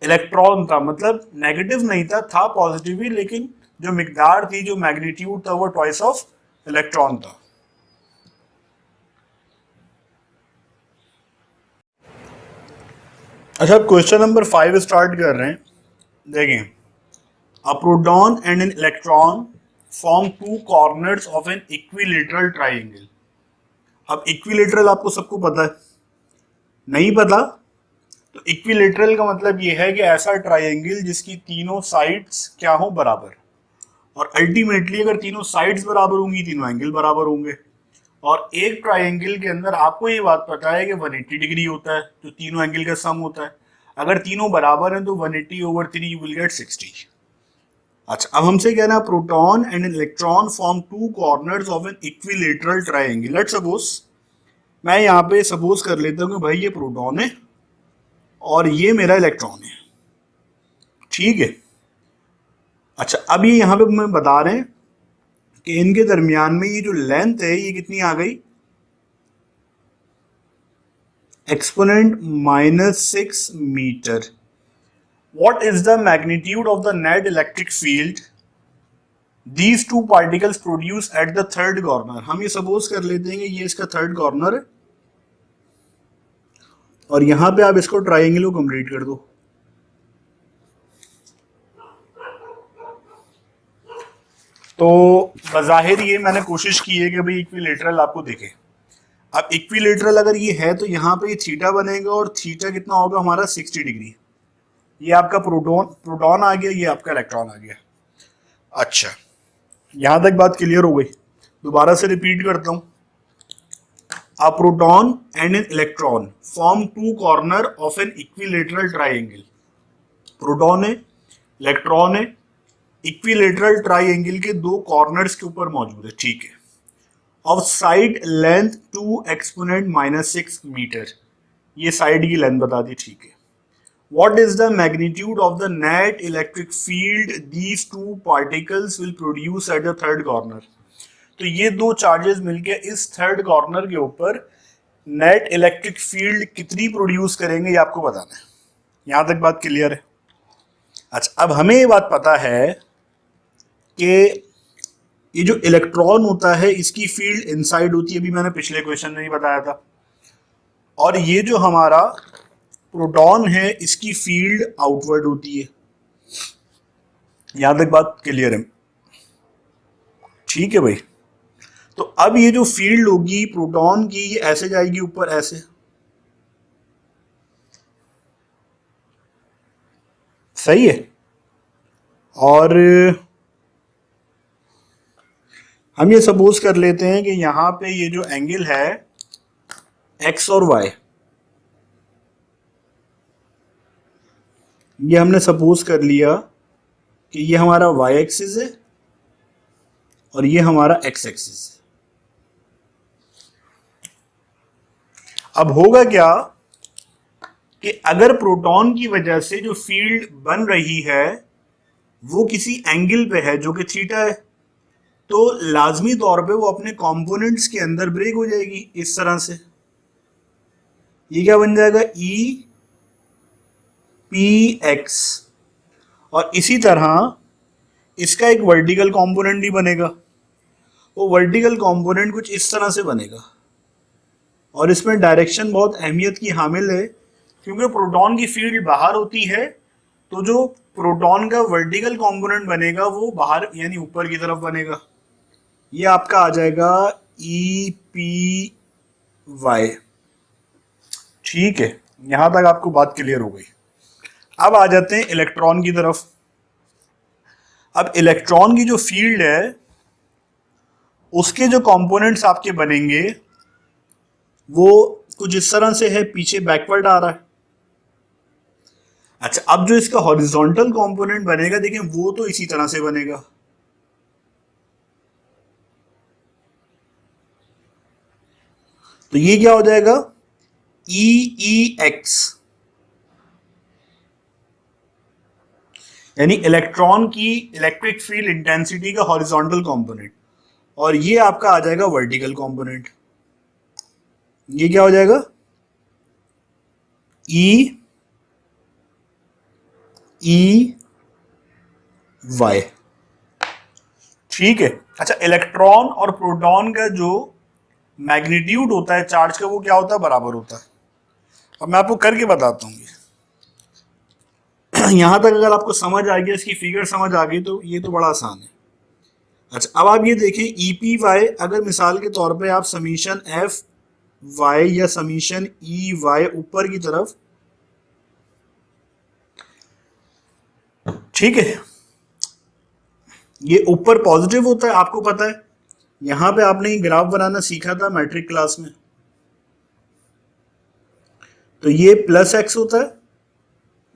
इलेक्ट्रॉन था। मतलब नेगेटिव नहीं था पॉजिटिव ही, लेकिन जो मिकदार थी, जो मैग्नीट्यूड था, वो ट्वाइस ऑफ इलेक्ट्रॉन था। अच्छा, क्वेश्चन नंबर 5 स्टार्ट कर रहे हैं। देखें, a proton and an electron form two corners of an equilateral triangle. अब इक्विलेटरल आपको सबको पता है, नहीं पता तो इक्विलेटरल का मतलब ये है कि ऐसा ट्राइंगल जिसकी तीनों साइड्स क्या हो, बराबर। और अल्टीमेटली अगर तीनों साइड्स बराबर होंगी, तीनों एंगल बराबर होंगे। और एक ट्राइंगल के अंदर आपको ये बात पता है कि 180 डिग्री होता है, तो तीनों एंगल का सम होता है। अगर तीनों बराबर हैं तो 180/3 यू विल गेट 60। अच्छा, अब हमसे कहना है proton and an electron form two corners of an equilateral triangle. Let's suppose, मैं यहाँ पे सपोज कर लेता हूँ कि भाई ये प्रोटॉन है और ये मेरा इलेक्ट्रॉन है, ठीक है। अच्छा, अब ये यहाँ पे मैं बता रहे हैं कि इनके दरमियान में ये जो लेंथ है ये कितनी आ गई, exponent -6 metre. What is the magnitude of the net electric field these two particles produce at the third corner? हम ये सपोज कर लेते हैं कि ये इसका थर्ड कॉर्नर है और यहां पे आप इसको ट्राइंगल को कंप्लीट कर दो। तो बज़ाहिर ये मैंने कोशिश की है कि भाई इक्विलेटरल आपको दिखे। अब इक्विलेटरल अगर ये है तो यहाँ पे थीटा बनेगा और थीटा कितना होगा हमारा 60 डिग्री। ये आपका प्रोटॉन आ गया, ये आपका इलेक्ट्रॉन आ गया। अच्छा, यहां तक बात क्लियर हो गई। दोबारा से रिपीट करता हूं। A proton and an electron form two corner of an equilateral triangle. Proton है, इलेक्ट्रॉन है, इक्विलेटरल ट्राइंगल के दो कॉर्नर्स के ऊपर मौजूद है, ठीक है। Of side length 2 exponent -6 metre, ये साइड की लेंथ बता दी, ठीक है। What is the magnitude of the net electric field these two particles will produce at the third corner? तो ये दो चार्जेस मिलके इस थर्ड कॉर्नर के ऊपर नेट इलेक्ट्रिक फील्ड कितनी प्रोड्यूस करेंगे ये आपको बताना है। यहां तक बात क्लियर है? अच्छा, अब हमें ये बात पता है कि ये जो इलेक्ट्रॉन होता है इसकी फील्ड इनसाइड होती है, अभी मैंने पिछले क्वेश्चन में ही बताया था। और ये जो हमारा प्रोटॉन है इसकी फील्ड आउटवर्ड होती है। यहां तक बात क्लियर है? ठीक है भाई। तो अब ये जो फील्ड होगी प्रोटॉन की, ये ऐसे जाएगी ऊपर, ऐसे। सही है। और हम ये सपोज कर लेते हैं कि यहां पे ये जो एंगल है एक्स और वाई, ये हमने सपोज कर लिया कि ये हमारा वाई एक्सिस है और ये हमारा एक्स एक्सिस है। अब होगा क्या कि अगर प्रोटॉन की वजह से जो फील्ड बन रही है वो किसी एंगल पे है जो कि थीटा है, तो लाजमी तौर पे वो अपने कंपोनेंट्स के अंदर ब्रेक हो जाएगी इस तरह से। ये क्या बन जाएगा, ई पी एक्स। और इसी तरह इसका एक वर्टिकल कंपोनेंट भी बनेगा। वो वर्टिकल कंपोनेंट कुछ इस तरह से बनेगा और इसमें डायरेक्शन बहुत अहमियत की हामिल है, क्योंकि प्रोटॉन की फील्ड बाहर होती है तो जो प्रोटॉन का वर्टिकल कंपोनेंट बनेगा वो बाहर यानी ऊपर की तरफ बनेगा। ये आपका आ जाएगा ई पी वाई। ठीक है, यहां तक आपको बात क्लियर हो गई। अब आ जाते हैं इलेक्ट्रॉन की तरफ। अब इलेक्ट्रॉन की जो फील्ड है उसके जो कंपोनेंट्स आपके बनेंगे वो कुछ इस तरह से है, पीछे बैकवर्ड आ रहा है। अच्छा, अब जो इसका हॉरिजॉन्टल कंपोनेंट बनेगा देखें वो तो इसी तरह से बनेगा। तो ये क्या हो जाएगा, ई एक्स, यानी इलेक्ट्रॉन की इलेक्ट्रिक फील्ड इंटेंसिटी का हॉरिजॉन्टल कंपोनेंट, और ये आपका आ जाएगा वर्टिकल कंपोनेंट। ये क्या हो जाएगा, ई वाई। ठीक है। अच्छा, इलेक्ट्रॉन और प्रोटॉन का जो मैग्नीट्यूड होता है चार्ज का वो क्या होता है, बराबर होता है। अब मैं आपको करके बताता हूँ। यहां तक अगर आपको समझ आ गया, इसकी फिगर समझ आ गई तो ये तो बड़ा आसान है। अच्छा, अब आप ये देखें ई पी वाई, अगर मिसाल के तौर पे आप समीशन एफ वाई या समीशन ई वाई ऊपर की तरफ, ठीक है, ये ऊपर पॉजिटिव होता है, आपको पता है। यहां पे आपने ये ग्राफ बनाना सीखा था मैट्रिक क्लास में। तो ये प्लस एक्स होता है,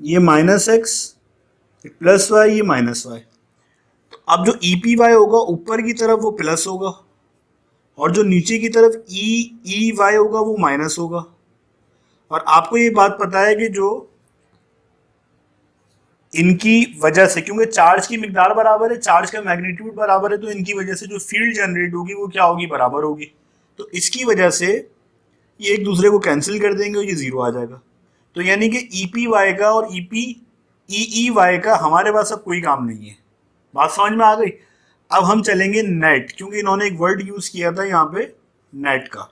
ये माइनस एक्स, प्लस वाई, ये माइनस वाई। तो अब जो ई पी वाई होगा ऊपर की तरफ वो प्लस होगा और जो नीचे की तरफ ई वाई होगा वो माइनस होगा। और आपको ये बात पता है कि जो इनकी वजह से, क्योंकि चार्ज की मिकदार बराबर है, चार्ज का मैग्नीट्यूड बराबर है, तो इनकी वजह से जो फील्ड जनरेट होगी वो क्या होगी, बराबर होगी। तो इसकी वजह से ये एक दूसरे को कैंसिल कर देंगे और ये जीरो आ जाएगा। तो यानी कि ई पी वाई का और ई पी ई वाई का हमारे पास अब कोई काम नहीं है। बात समझ में आ गई। अब हम चलेंगे नेट, क्योंकि इन्होंने एक वर्ड यूज किया था यहाँ पे नेट का।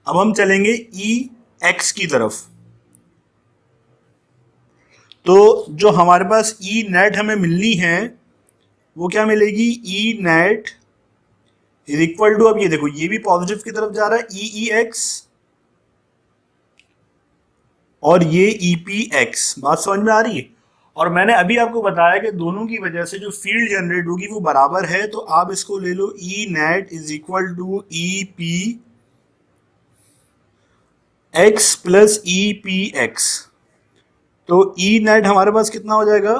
अब हम चलेंगे ई एक्स की तरफ। तो जो हमारे पास ई नेट हमें मिलनी है वो क्या मिलेगी, ई नेट इज इक्वल टू, अब ये देखो ये भी पॉजिटिव की तरफ जा रहा है, ई एक्स और ये ई पी एक्स। बात समझ में आ रही है। और मैंने अभी आपको बताया कि दोनों की वजह से जो फील्ड जनरेट होगी वो बराबर है, तो आप इसको ले लो E net is equal to E P X plus E P X. तो ई नेट हमारे पास कितना हो जाएगा,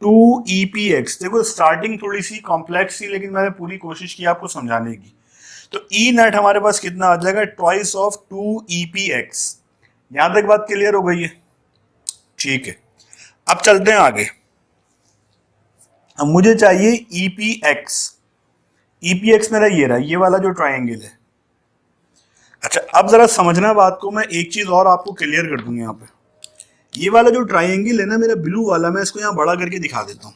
2 EPX। देखो स्टार्टिंग थोड़ी सी कॉम्प्लेक्स थी, लेकिन मैंने पूरी कोशिश की आपको समझाने की। तो ई नेट हमारे पास कितना आ जाएगा, ट्वाइस ऑफ 2 EPX। यहां तक बात क्लियर हो गई है, ठीक है। अब चलते हैं आगे। अब मुझे चाहिए EPX। EPX मेरा ये रहा, ये वाला जो ट्राइंगल है। अच्छा अब जरा समझना बात को, मैं एक चीज और आपको क्लियर कर दूंगा। यहाँ पे ये वाला जो ट्राइंगल है ना मेरा ब्लू वाला, मैं इसको यहाँ बड़ा करके दिखा देता हूँ।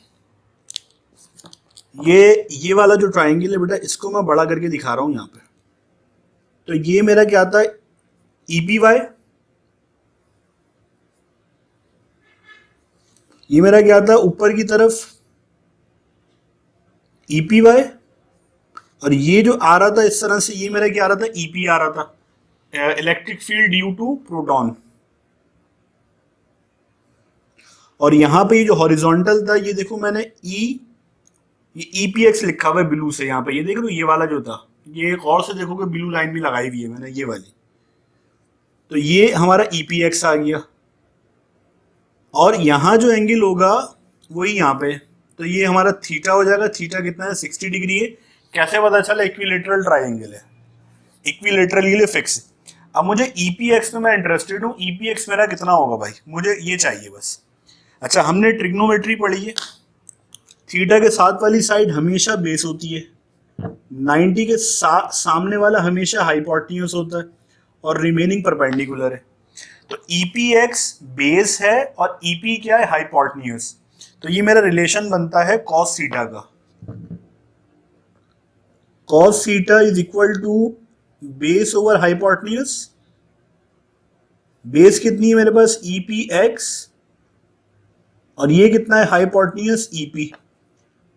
ये वाला जो ट्राइंगल है बेटा, इसको मैं बड़ा करके दिखा रहा हूँ यहाँ पे। तो ये मेरा क्या आता है, EPY। ये मेरा क्या आता है ऊपर की तरफ, EPY। और ये जो आ रहा था इस तरह से, ये मेरा क्या आ रहा था, EP आ रहा था, electric field due to proton. और यहां पे ये जो हॉरिजॉन्टल था, ये देखो मैंने ये EPX लिखा हुआ है ब्लू से यहाँ पे, ये देख लो ये वाला जो था, ये एक और से देखोगे ब्लू लाइन भी लगाई हुई है मैंने, ये वाली। तो ये हमारा EPX आ गया। और यहाँ जो एंगल होगा वही यहाँ पे, तो ये हमारा थीटा हो जाएगा। थीटा कितना है, 60 डिग्री है। कैसे पता चला, इक्विलेटरल ट्राइंगल है, इक्विलेटरल के लिए फिक्स। अब मुझे EPX में मैं इंटरेस्टेड हूँ। EPX मेरा कितना होगा भाई, मुझे ये चाहिए बस। अच्छा हमने ट्रिग्नोमेट्री पढ़ी है, थीटा के साथ वाली साइड हमेशा बेस होती है, 90 के सामने वाला हमेशा हाइपोटेन्यूज होता है, और रिमेनिंग परपेंडिकुलर है। तो EPX बेस है और EP क्या है, हाइपोटेन्यूज। तो ये मेरा रिलेशन बनता है कॉस थीटा का। Cos theta is equal to base over hypotenuse. Base कितनी है मेरे पास, EPX, और ये कितना है, हाइपोटेन्यूज EP।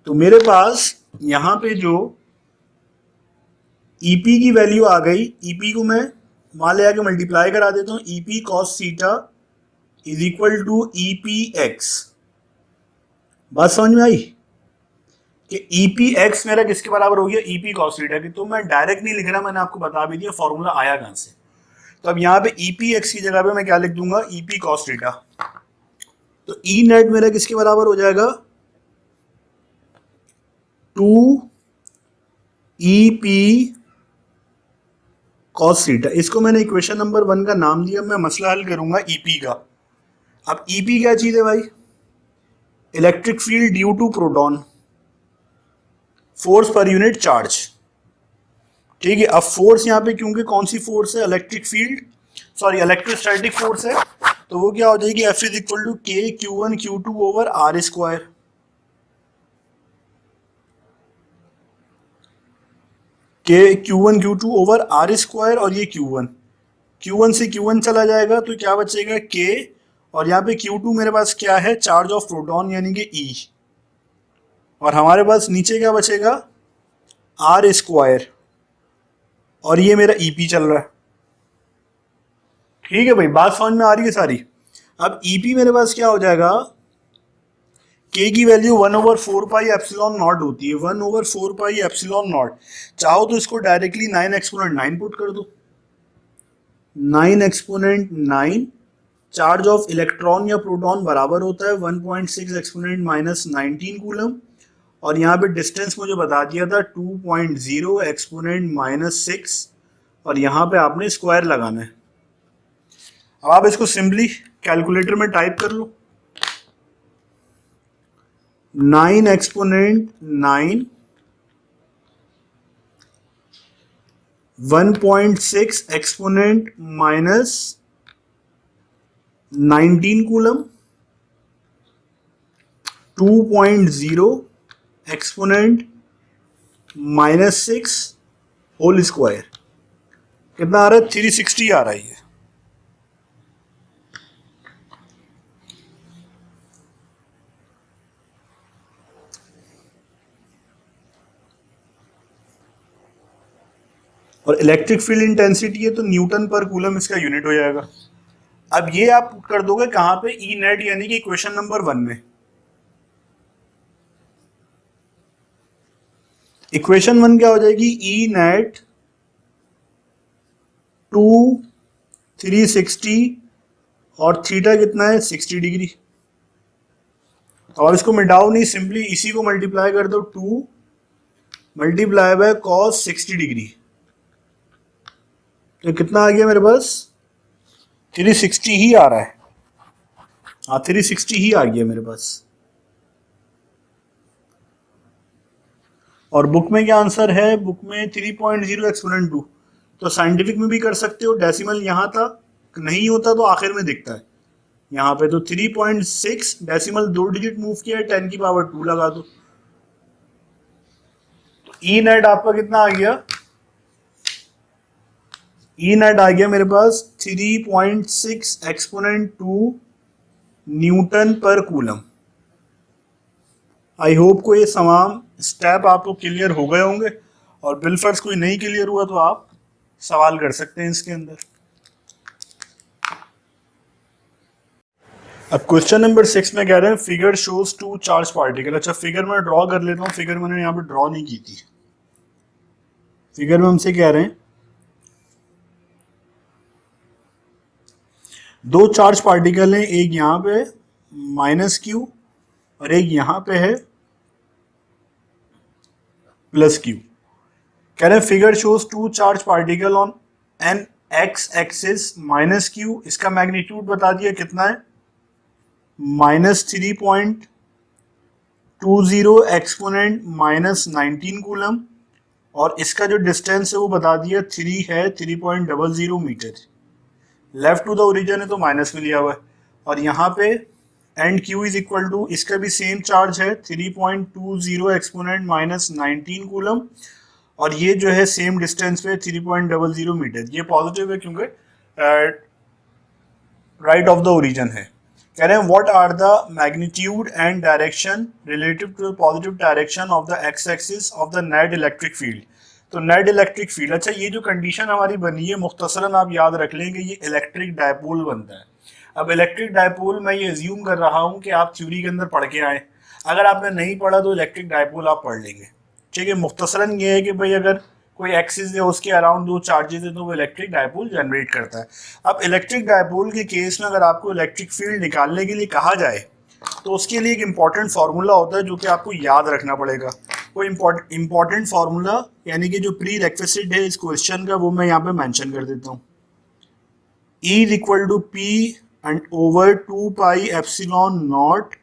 तो मेरे पास यहां पे जो EP की वैल्यू आ गई, EP को मैं मान ले आके मल्टीप्लाई करा देता हूं, EP cos theta is equal to EPX। बात समझ में आई कि EPX मेरा किसके बराबर हो गया, EP cos थीटा की। तो मैं डायरेक्ट नहीं लिख रहा, मैंने आपको बता भी दिया फॉर्मूला आया कहां से। तो अब यहाँ पे EPX की जगह पे मैं क्या लिख दूंगा, EP cos थीटा। तो E नेट मेरा किसके बराबर हो जाएगा, 2EP cos थीटा। इसको मैंने इक्वेशन नंबर 1 का नाम दिया, मैं मसला हल करूंगा EP का। अब EP क्या चीज है भाई, electric field due to proton, force per unit charge. ठीक है। अब फोर्स यहाँ पे क्योंकि कौन सी फोर्स है, electric field, sorry electrostatic force है, तो वो क्या हो जाएगी, F is equal to K Q1 Q2 over R square. K Q1 Q2 over R square, और ये Q1 से Q1 चला जाएगा, तो क्या बचेगा K, और यहाँ पे Q2 मेरे पास क्या है, चार्ज ऑफ प्रोटॉन यानी कि E, और हमारे पास नीचे क्या बचेगा, R स्क्वायर, और ये मेरा EP चल रहा है। ठीक है भाई, बात समझ में आ रही है सारी। अब EP मेरे पास क्या हो जाएगा, K की वैल्यू 1/4πε0 होती है, 1/4πε0। चाहो तो इसको डायरेक्टली 9 एक्सपोनेंट 9 पुट कर दो, 9 एक्सपोनेंट 9। चार्ज ऑफ इलेक्ट्रॉन या प्रोटॉन बराबर होता है 1.6 एक्सपोनेंट -19 कूलम, और यहाँ पे डिस्टेंस मुझे बता दिया था 2.0 एक्सपोनेंट -6, और यहाँ पे आपने स्क्वायर लगाना है। अब आप इसको सिंपली कैलकुलेटर में टाइप कर लो, 9 exponent 9 1.6 exponent -19 coulomb, 2.0 exponent -6 whole square कितना आ रहा है? 360 आ रहा है ये। और इलेक्ट्रिक फील्ड इंटेंसिटी है तो न्यूटन पर कूलम इसका यूनिट हो जाएगा। अब ये आप कर दोगे कहां पे? ई नेट यानी कि इक्वेशन नंबर 1 में। इक्वेशन 1 क्या हो जाएगी? ई नेट 2 360 और थीटा कितना है? 60 डिग्री। और इसको मिटाओ नहीं, सिंपली इसी को मल्टीप्लाई कर दो, 2 मल्टीप्लाई बाय कॉस 60 डिग्री। तो कितना आ गया मेरे पास? 360 ही आ रहा है। हाँ 360 ही आ गया मेरे पास। और बुक में क्या आंसर है? बुक में 3.0 एक्सपोनेंट 2। तो साइंटिफिक में भी कर सकते हो, डेसिमल यहां तक नहीं होता तो आखिर में दिखता है यहाँ पे। तो 3.6 डेसिमल 2 डिजिट मूव किया है, 10 की पावर 2 लगा दो। तो ई नेट आपका कितना आ गया? ई नेट आ गया मेरे पास 3.6 exponent 2 Newton per coulomb. I hope को ये तमाम स्टेप आपको क्लियर हो गए होंगे, और बिलफर्स कोई नहीं क्लियर हुआ तो आप सवाल कर सकते हैं इसके अंदर। अब क्वेश्चन नंबर 6 में कह रहे हैं फिगर शोज 2 चार्ज पार्टिकल। अच्छा फिगर में ड्रॉ कर लेता हूँ, फिगर मैंने यहाँ पे ड्रॉ नहीं की थी। फिगर में हमसे कह रहे हैं 2 चार्ज पार्टिकल हैं, एक यहाँ पे -q और एक यहाँ पे है +q। कह रहे हैं figure shows 2 charge particle on an x axis -q। इसका मैग्नीट्यूड बता दिया कितना है? -3.20 एक्सपोनेंट -19 कूलम। और इसका जो डिस्टेंस है वो बता दिया 3 है, 3.00 metre. Left to the origin है तो माइनस में लिया हुआ है। और यहाँ पे and Q is equal to, इसका भी सेम चार्ज है 3.20 एक्सपोनेंट -19 कूलम। और ये जो है सेम डिस्टेंस पे 3.00 मीटर। ये पॉजिटिव है क्योंकि राइट ऑफ द ओरिजिन है। कह रहे हैं what are the magnitude and direction relative to the positive direction of the X axis of the net electric field. तो नेट इलेक्ट्रिक फील्ड, अच्छा ये जो कंडीशन हमारी बनी है मुख्तसरन आप याद रख लेंगे, ये इलेक्ट्रिक डायपोल बनता है। अब इलेक्ट्रिक डायपोल मैं ये एज्यूम कर रहा हूँ कि आप थ्योरी के अंदर पढ़ के आए। अगर आपने नहीं पढ़ा तो इलेक्ट्रिक डायपोल आप पढ़ लेंगे। ठीक है, मुख्तसरन ये है कि भाई अगर कोई एक्सिस है उसके अराउंड 2 चार्जेस है तो वो इलेक्ट्रिक डायपोल जनरेट करता है। अब इलेक्ट्रिक डायपोल के केस में अगर आपको इलेक्ट्रिक फील्ड निकालने के लिए कहा जाए तो उसके लिए एक इम्पॉर्टेंट फार्मूला होता है जो कि आपको याद रखना पड़ेगा। वो इम्पॉर्टेंट फार्मूला यानी कि जो प्री रेक्विजिट है इस क्वेश्चन का, वो मैं यहाँ पे मेंशन कर देता हूँ। E is equal to P and over 2 pi epsilon naught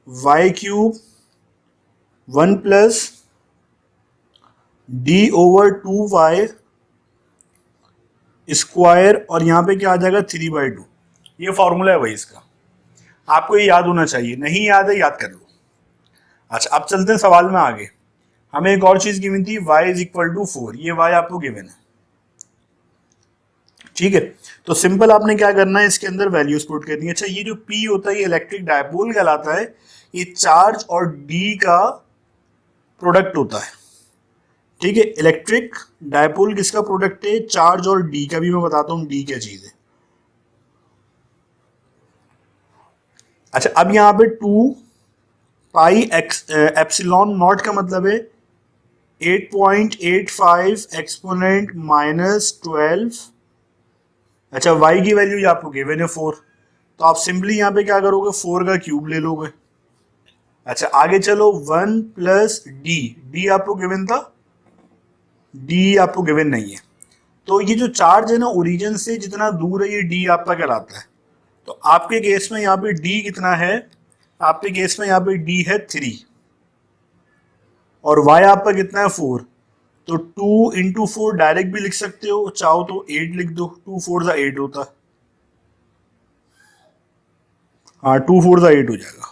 y cube 1 plus d over 2y square, और यहाँ पे क्या आ जाएगा 3/2। ये फॉर्मूला है भाई इसका, आपको ये याद होना चाहिए। नहीं याद है याद कर लो। अच्छा अब चलते हैं सवाल में आगे। हमें एक और चीज गिवन थी y इज इक्वल टू 4। ये y आपको गिवन है, ठीक है। तो सिंपल आपने क्या करना है, इसके अंदर वैल्यूज पुट करनी है। अच्छा ये जो P होता है ये इलेक्ट्रिक डायपोल कहलाता है। ये चार्ज और D का प्रोडक्ट होता है, ठीक है। इलेक्ट्रिक डायपोल किसका प्रोडक्ट है? चार्ज और D का। भी मैं बताता हूँ D क्या चीज है। अच्छा अब यहाँ पे 2 पाई एप्सिलॉन नॉट का मतलब है 8.85 एक्सपोनेंट -12। अच्छा y की वैल्यू आपको गिवन है 4, तो आप सिंपली यहाँ पे क्या करोगे 4 का क्यूब ले लोगे। अच्छा आगे चलो 1 प्लस d आपको गिवन था, d आपको गिवन नहीं है। तो ये जो चार्ज है ना ओरिजिन से जितना दूर है ये d आपका कहलाता है। तो आपके केस में यहाँ पे d कितना है? आपके केस में यहाँ पे d है 3 और y आपका कितना है 4। तो 2 इंटू 4 डायरेक्ट भी लिख सकते हो, चाहो तो 8 लिख दो। 2 4 8 होता है। हाँ 2 4 8 हो जाएगा।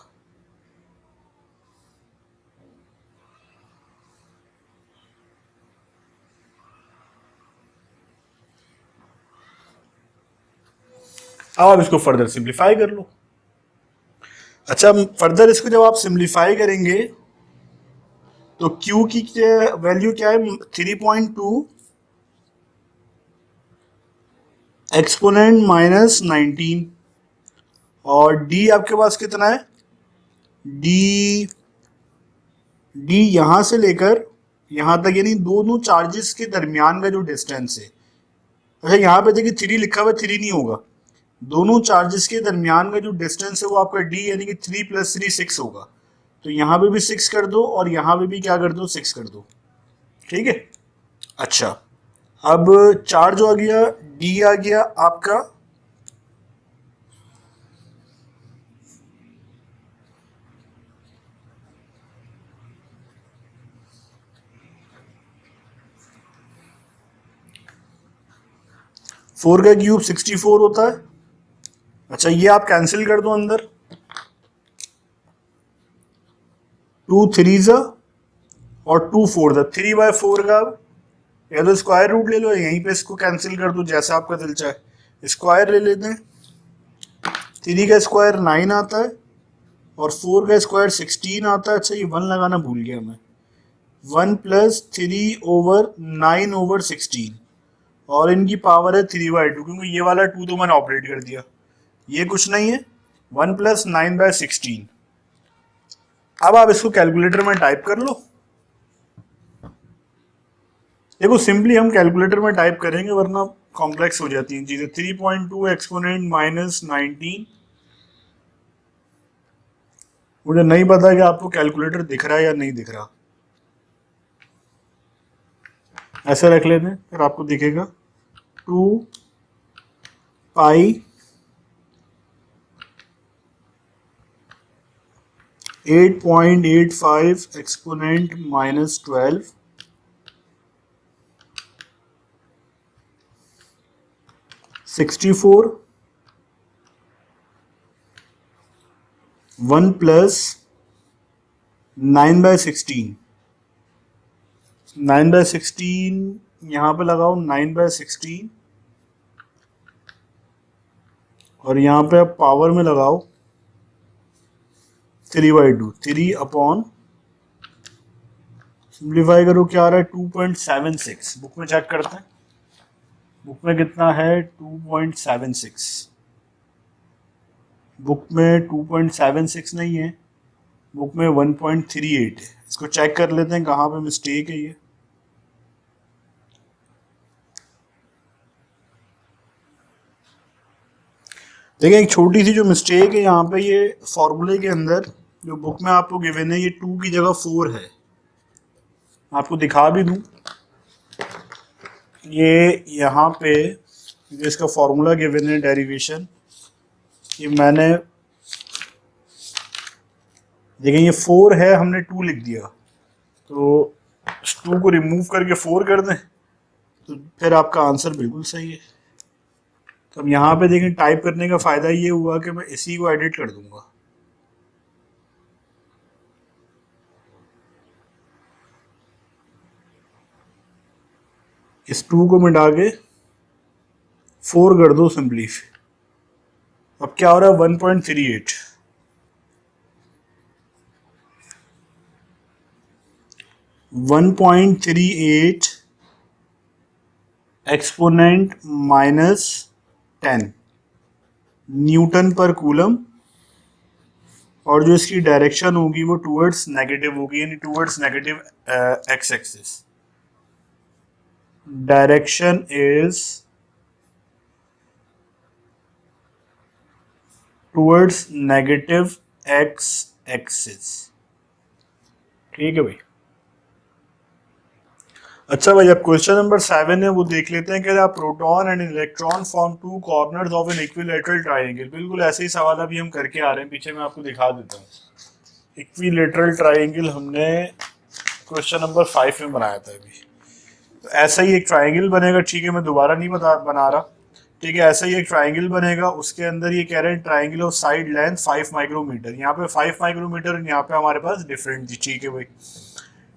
अब आप इसको फर्दर सिंप्लीफाई कर लो। अच्छा, फर्दर इसको जब आप सिंप्लीफाई करेंगे तो Q की वैल्यू क्या है, 3.2 एक्सपोनेंट माइनस 19, और D आपके पास कितना है, D यहां से लेकर यहां तक, यानी दोनों चार्जेस के दरमियान का जो डिस्टेंस है। अच्छा, यहाँ पे देखिए 3 लिखा हुआ है, 3 नहीं होगा, दोनों चार्जेस के दरमियान का जो डिस्टेंस है वो आपका D यानी कि 3 + 3 6 होगा। तो यहाँ पे भी 6 कर दो और यहाँ पे भी क्या कर दो, 6 कर दो। ठीक है। अच्छा, अब चार्ज आ गया, D आ गया आपका 4 का क्यूब 64 होता है। अच्छा, ये आप कैंसिल कर दो अंदर, 2 3 और 2 4 3/4 का या तो स्क्वायर रूट ले लो, यहीं पे इसको कैंसिल कर दो जैसा आपका दिल चाहे। स्क्वायर ले लेते हैं, 3 का स्क्वायर 9 आता है और 4 का स्क्वायर 16 आता है। अच्छा, ये 1 लगाना भूल गया मैं, 1 + 3/9/16 और इनकी पावर है 3/2, क्योंकि ये वाला 2 तो मैंने ऑपरेट कर दिया, ये कुछ नहीं है, 1 + 9/16। अब आप इसको कैलकुलेटर में टाइप कर लो। देखो सिंपली हम कैलकुलेटर में टाइप करेंगे वरना कॉम्प्लेक्स हो जाती हैं चीजें। 3.2 एक्सपोनेंट माइनस 19, मुझे नहीं पता कि आपको कैलकुलेटर दिख रहा है या नहीं दिख रहा, ऐसे रख लेते हैं फिर आपको दिखेगा। 2 पाई 8.85 एक्सपोनेंट माइनस 12 64 1 + 9/16 9/16 यहाँ पे लगाओ, 9/16 और यहाँ पे आप पावर में लगाओ 3/2, 3/, सिंप्लीफाई करो क्या आ रहा है, 2.76। बुक में चेक करते हैं, बुक में कितना है, 2.76। बुक में 2.76 नहीं है, बुक में 1.38 है। इसको चेक कर लेते हैं कहाँ पे मिस्टेक है ये। देखिए एक छोटी सी जो मिस्टेक है यहाँ पे, ये फॉर्मूले के अंदर जो बुक में आपको गिवन है, ये 2 की जगह 4 है। आपको दिखा भी दूं, ये यहाँ पे जो इसका फॉर्मूला गिवन है डेरिवेशन, ये मैंने, देखिए ये 4 है, हमने 2 लिख दिया, तो 2 को रिमूव करके 4 कर दें तो फिर आपका आंसर बिल्कुल सही है। तो अब यहाँ पे देखें, टाइप करने का फ़ायदा ये हुआ कि मैं इसी को एडिट कर दूंगा। इस 2 को मिटा के 4 कर दो सिंपली। अब क्या हो रहा है, 1.38, 1.38 exponent minus 10 Newton per coulomb, और जो इसकी डायरेक्शन होगी वो टूवर्ड्स नेगेटिव होगी, यानी towards negative x axis. Direction is towards negative x axis. ठीक है भाई। अच्छा भाई, अब क्वेश्चन नंबर 7 है, वो देख लेते हैं कि proton and electron form 2 corners of an equilateral triangle. बिल्कुल ऐसे ही सवाल अभी हम करके आ रहे हैं, पीछे मैं आपको दिखा देता हूँ। इक्विलेटरल ट्रायंगल हमने क्वेश्चन नंबर 5 में बनाया था अभी। तो ऐसा ही एक ट्रायंगल बनेगा, ठीक है, मैं दोबारा नहीं बना रहा, ठीक है। ऐसा ही एक ट्रायंगल बनेगा, उसके अंदर ये कह रहे हैं triangle of side length 5 micrometre. यहाँ पे 5 माइक्रोमीटर, यहाँ पे हमारे पास डिफरेंट थी, ठीक है भाई।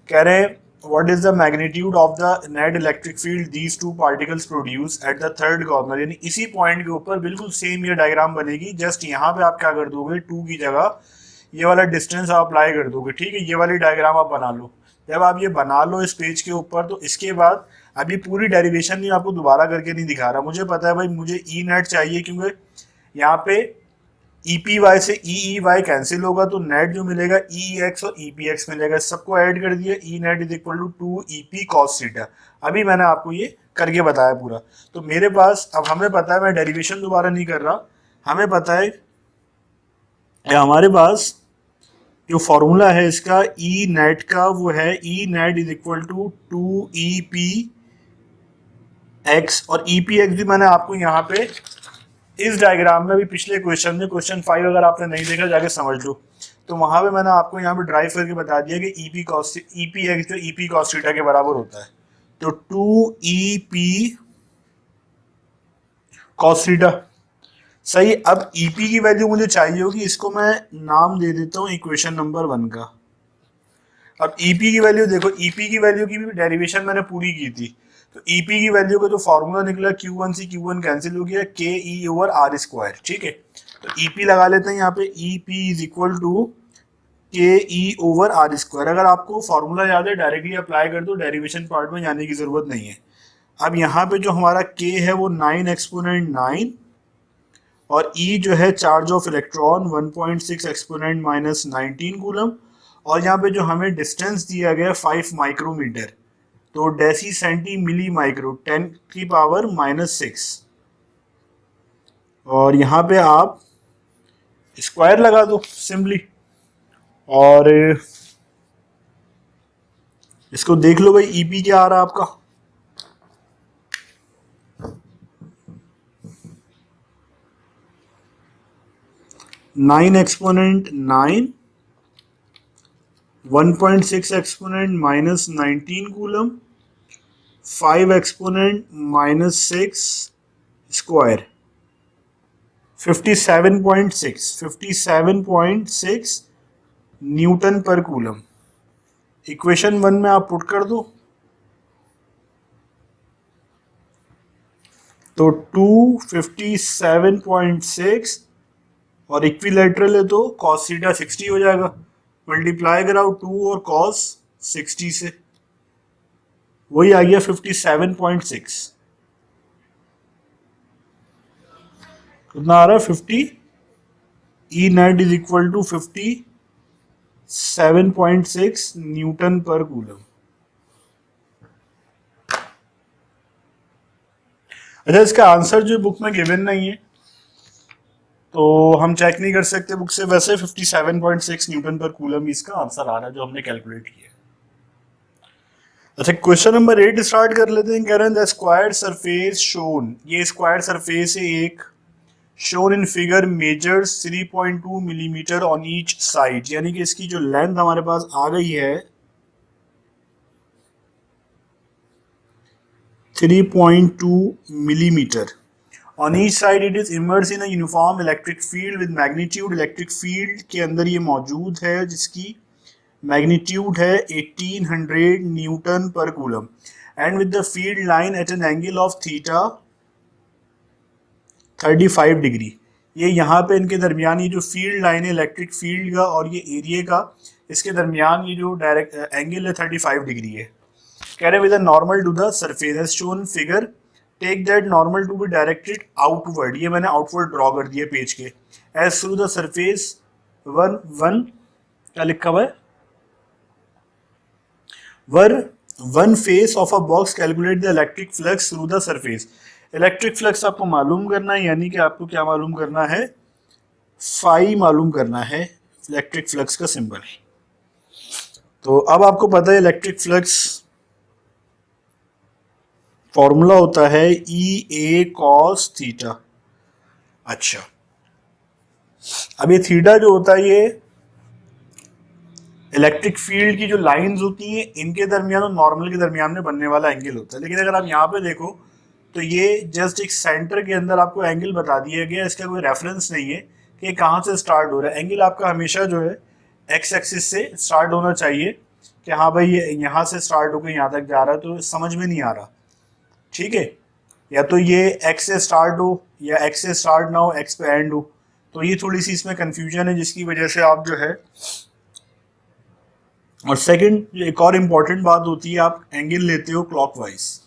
कह रहे हैं what is the magnitude of the net electric field these two particles produce at the third corner, यानी इसी पॉइंट के ऊपर बिल्कुल सेम ये डायग्राम बनेगी, जस्ट यहाँ पे आप क्या कर दोगे, 2 की जगह ये वाला डिस्टेंस आप अप्लाई कर दोगे, ठीक है। ये वाली डायग्राम आप बना लो। जब आप ये बना लो इस पेज के ऊपर, तो इसके बाद अभी पूरी डेरिवेशन नहीं आपको दोबारा करके नहीं दिखा रहा, मुझे पता है भाई मुझे ई नेट चाहिए, क्योंकि यहाँ पे ई पी वाई से ई वाई कैंसिल होगा, तो नेट जो मिलेगा ई एक्स और ई पी एक्स मिलेगा, सबको ऐड कर दिया, E net is equal to 2 E P cos theta. अभी मैंने आपको ये करके बताया पूरा। तो मेरे पास अब हमें पता है, मैं डेरिवेशन दोबारा नहीं कर रहा, हमें पता है हमारे पास जो फॉर्मूला है इसका ई नेट का, वो है E net is equal to 2 E P X, और ई पी एक्स भी मैंने आपको यहाँ पे इस डायग्राम में भी पिछले क्वेश्चन में, क्वेश्चन 5 अगर आपने नहीं देखा जाके समझ लो, तो वहां पे मैंने आपको यहाँ पे ड्राइव करके बता दिया कि ई पी एक्स जो ई पी कॉस थीटा के बराबर होता है, तो 2 ई पी कॉस थीटा। सही। अब ई पी की वैल्यू मुझे चाहिए होगी, इसको मैं नाम दे देता हूँ इक्वेशन नंबर 1 का। अब ई पी की वैल्यू देखो, ई पी की वैल्यू की भी डेरिवेशन मैंने पूरी की थी, तो ई पी की वैल्यू का जो फॉर्मूला निकला Q1 से Q1 कैंसिल हो गया, के ई ओवर आर स्क्वायर, ठीक है। तो ई पी लगा लेते हैं यहाँ पे, E P is equal to K E over r square. अगर आपको फॉर्मूला याद है डायरेक्टली अप्लाई कर दो, डेरिवेशन पार्ट में जाने की जरूरत नहीं है। अब यहाँ पे जो हमारा के है वो 9 एक्सपोनेंट 9, और ई जो है charge of electron 1.6 exponent minus 19 coulomb, और यहाँ पे जो हमें डिस्टेंस दिया गया 5 माइक्रोमीटर, तो डेसी सेंटी मिली माइक्रो 10 की पावर -6, और यहाँ पे आप स्क्वायर लगा दो सिंपली, और इसको देख लो भाई ईपी क्या आ रहा है आपका, nine exponent 9, 1.6 exponent minus 19 coulomb, 5 exponent -6 square, 57.6 newton per coulomb. Equation 1 में आप पुट कर दो, तो 257.6 और इक्विलेटरल है तो कॉस थीटा 60 हो जाएगा, मल्टीप्लाई कराओ 2 और कॉस 60 से, वही आ गया 57.6। कितना आ रहा है 50, E net is equal to 57.6 newton per coulomb. अच्छा, इसका आंसर जो बुक में गिवन नहीं है तो हम चेक नहीं कर सकते बुक से, वैसे 57.6 न्यूटन पर कूलम इसका आंसर आ रहा है जो हमने कैलकुलेट किया। अच्छा, क्वेश्चन नंबर 8 स्टार्ट कर लेते हैं। कह रहे हैं द स्क्वायर सरफेस शोन, ये स्क्वायर सरफेस है एक, shown in figure measures 3.2 millimetre on each side, यानी कि इसकी जो लेंथ हमारे पास आ गई है 3.2 millimeter. On each side it is immersed in a uniform electric field with magnitude, electric field के अंदर ये मौजूद है जिसकी मैग्नीट्यूड है 1800 Newton per coulomb, and with the field line at an angle of theta 35 degree. ये यहाँ पे इनके दरमियान ये जो फील्ड लाइन है इलेक्ट्रिक फील्ड का और ये एरिया का, इसके दरमियान ये जो डायरेक्ट एंगल है 35 डिग्री है। कह रहे with a normal to the surface as shown figure, take that normal to be directed outward, ये मैंने आउटवर्ड ड्रॉ कर दिया पेज के, as through the surface one क्या लिखा हुआ है, one face of a box calculate the electric flux through the surface. Electric flux आपको मालूम करना है, यानी कि आपको क्या मालूम करना है, फाई मालूम करना है, इलेक्ट्रिक फ्लक्स का सिंबल। तो अब आपको पता है इलेक्ट्रिक फ्लक्स फॉर्मूला होता है ई ए कॉस थीटा। अच्छा, अब ये थीटा जो होता है ये इलेक्ट्रिक फील्ड की जो लाइंस होती हैं इनके दरमियान और नॉर्मल के दरमियान में बनने वाला एंगल होता है। लेकिन अगर आप यहाँ पे देखो तो ये जस्ट एक सेंटर के अंदर आपको एंगल बता दिया गया, इसका कोई रेफरेंस नहीं है कि कहाँ से स्टार्ट हो रहा है। एंगल आपका हमेशा जो है एक्स एक्सिस से स्टार्ट होना चाहिए, कि हाँ भाई ये यहाँ से स्टार्ट होकर यहाँ तक जा रहा है, तो समझ में नहीं आ रहा। ठीक है, या तो ये x से स्टार्ट हो या x से स्टार्ट ना हो, x पे एंड हो, तो ये थोड़ी सी इसमें कंफ्यूजन है, जिसकी वजह से आप जो है। और सेकंड एक और इम्पॉर्टेंट बात होती है, आप एंगल लेते हो क्लॉकवाइज।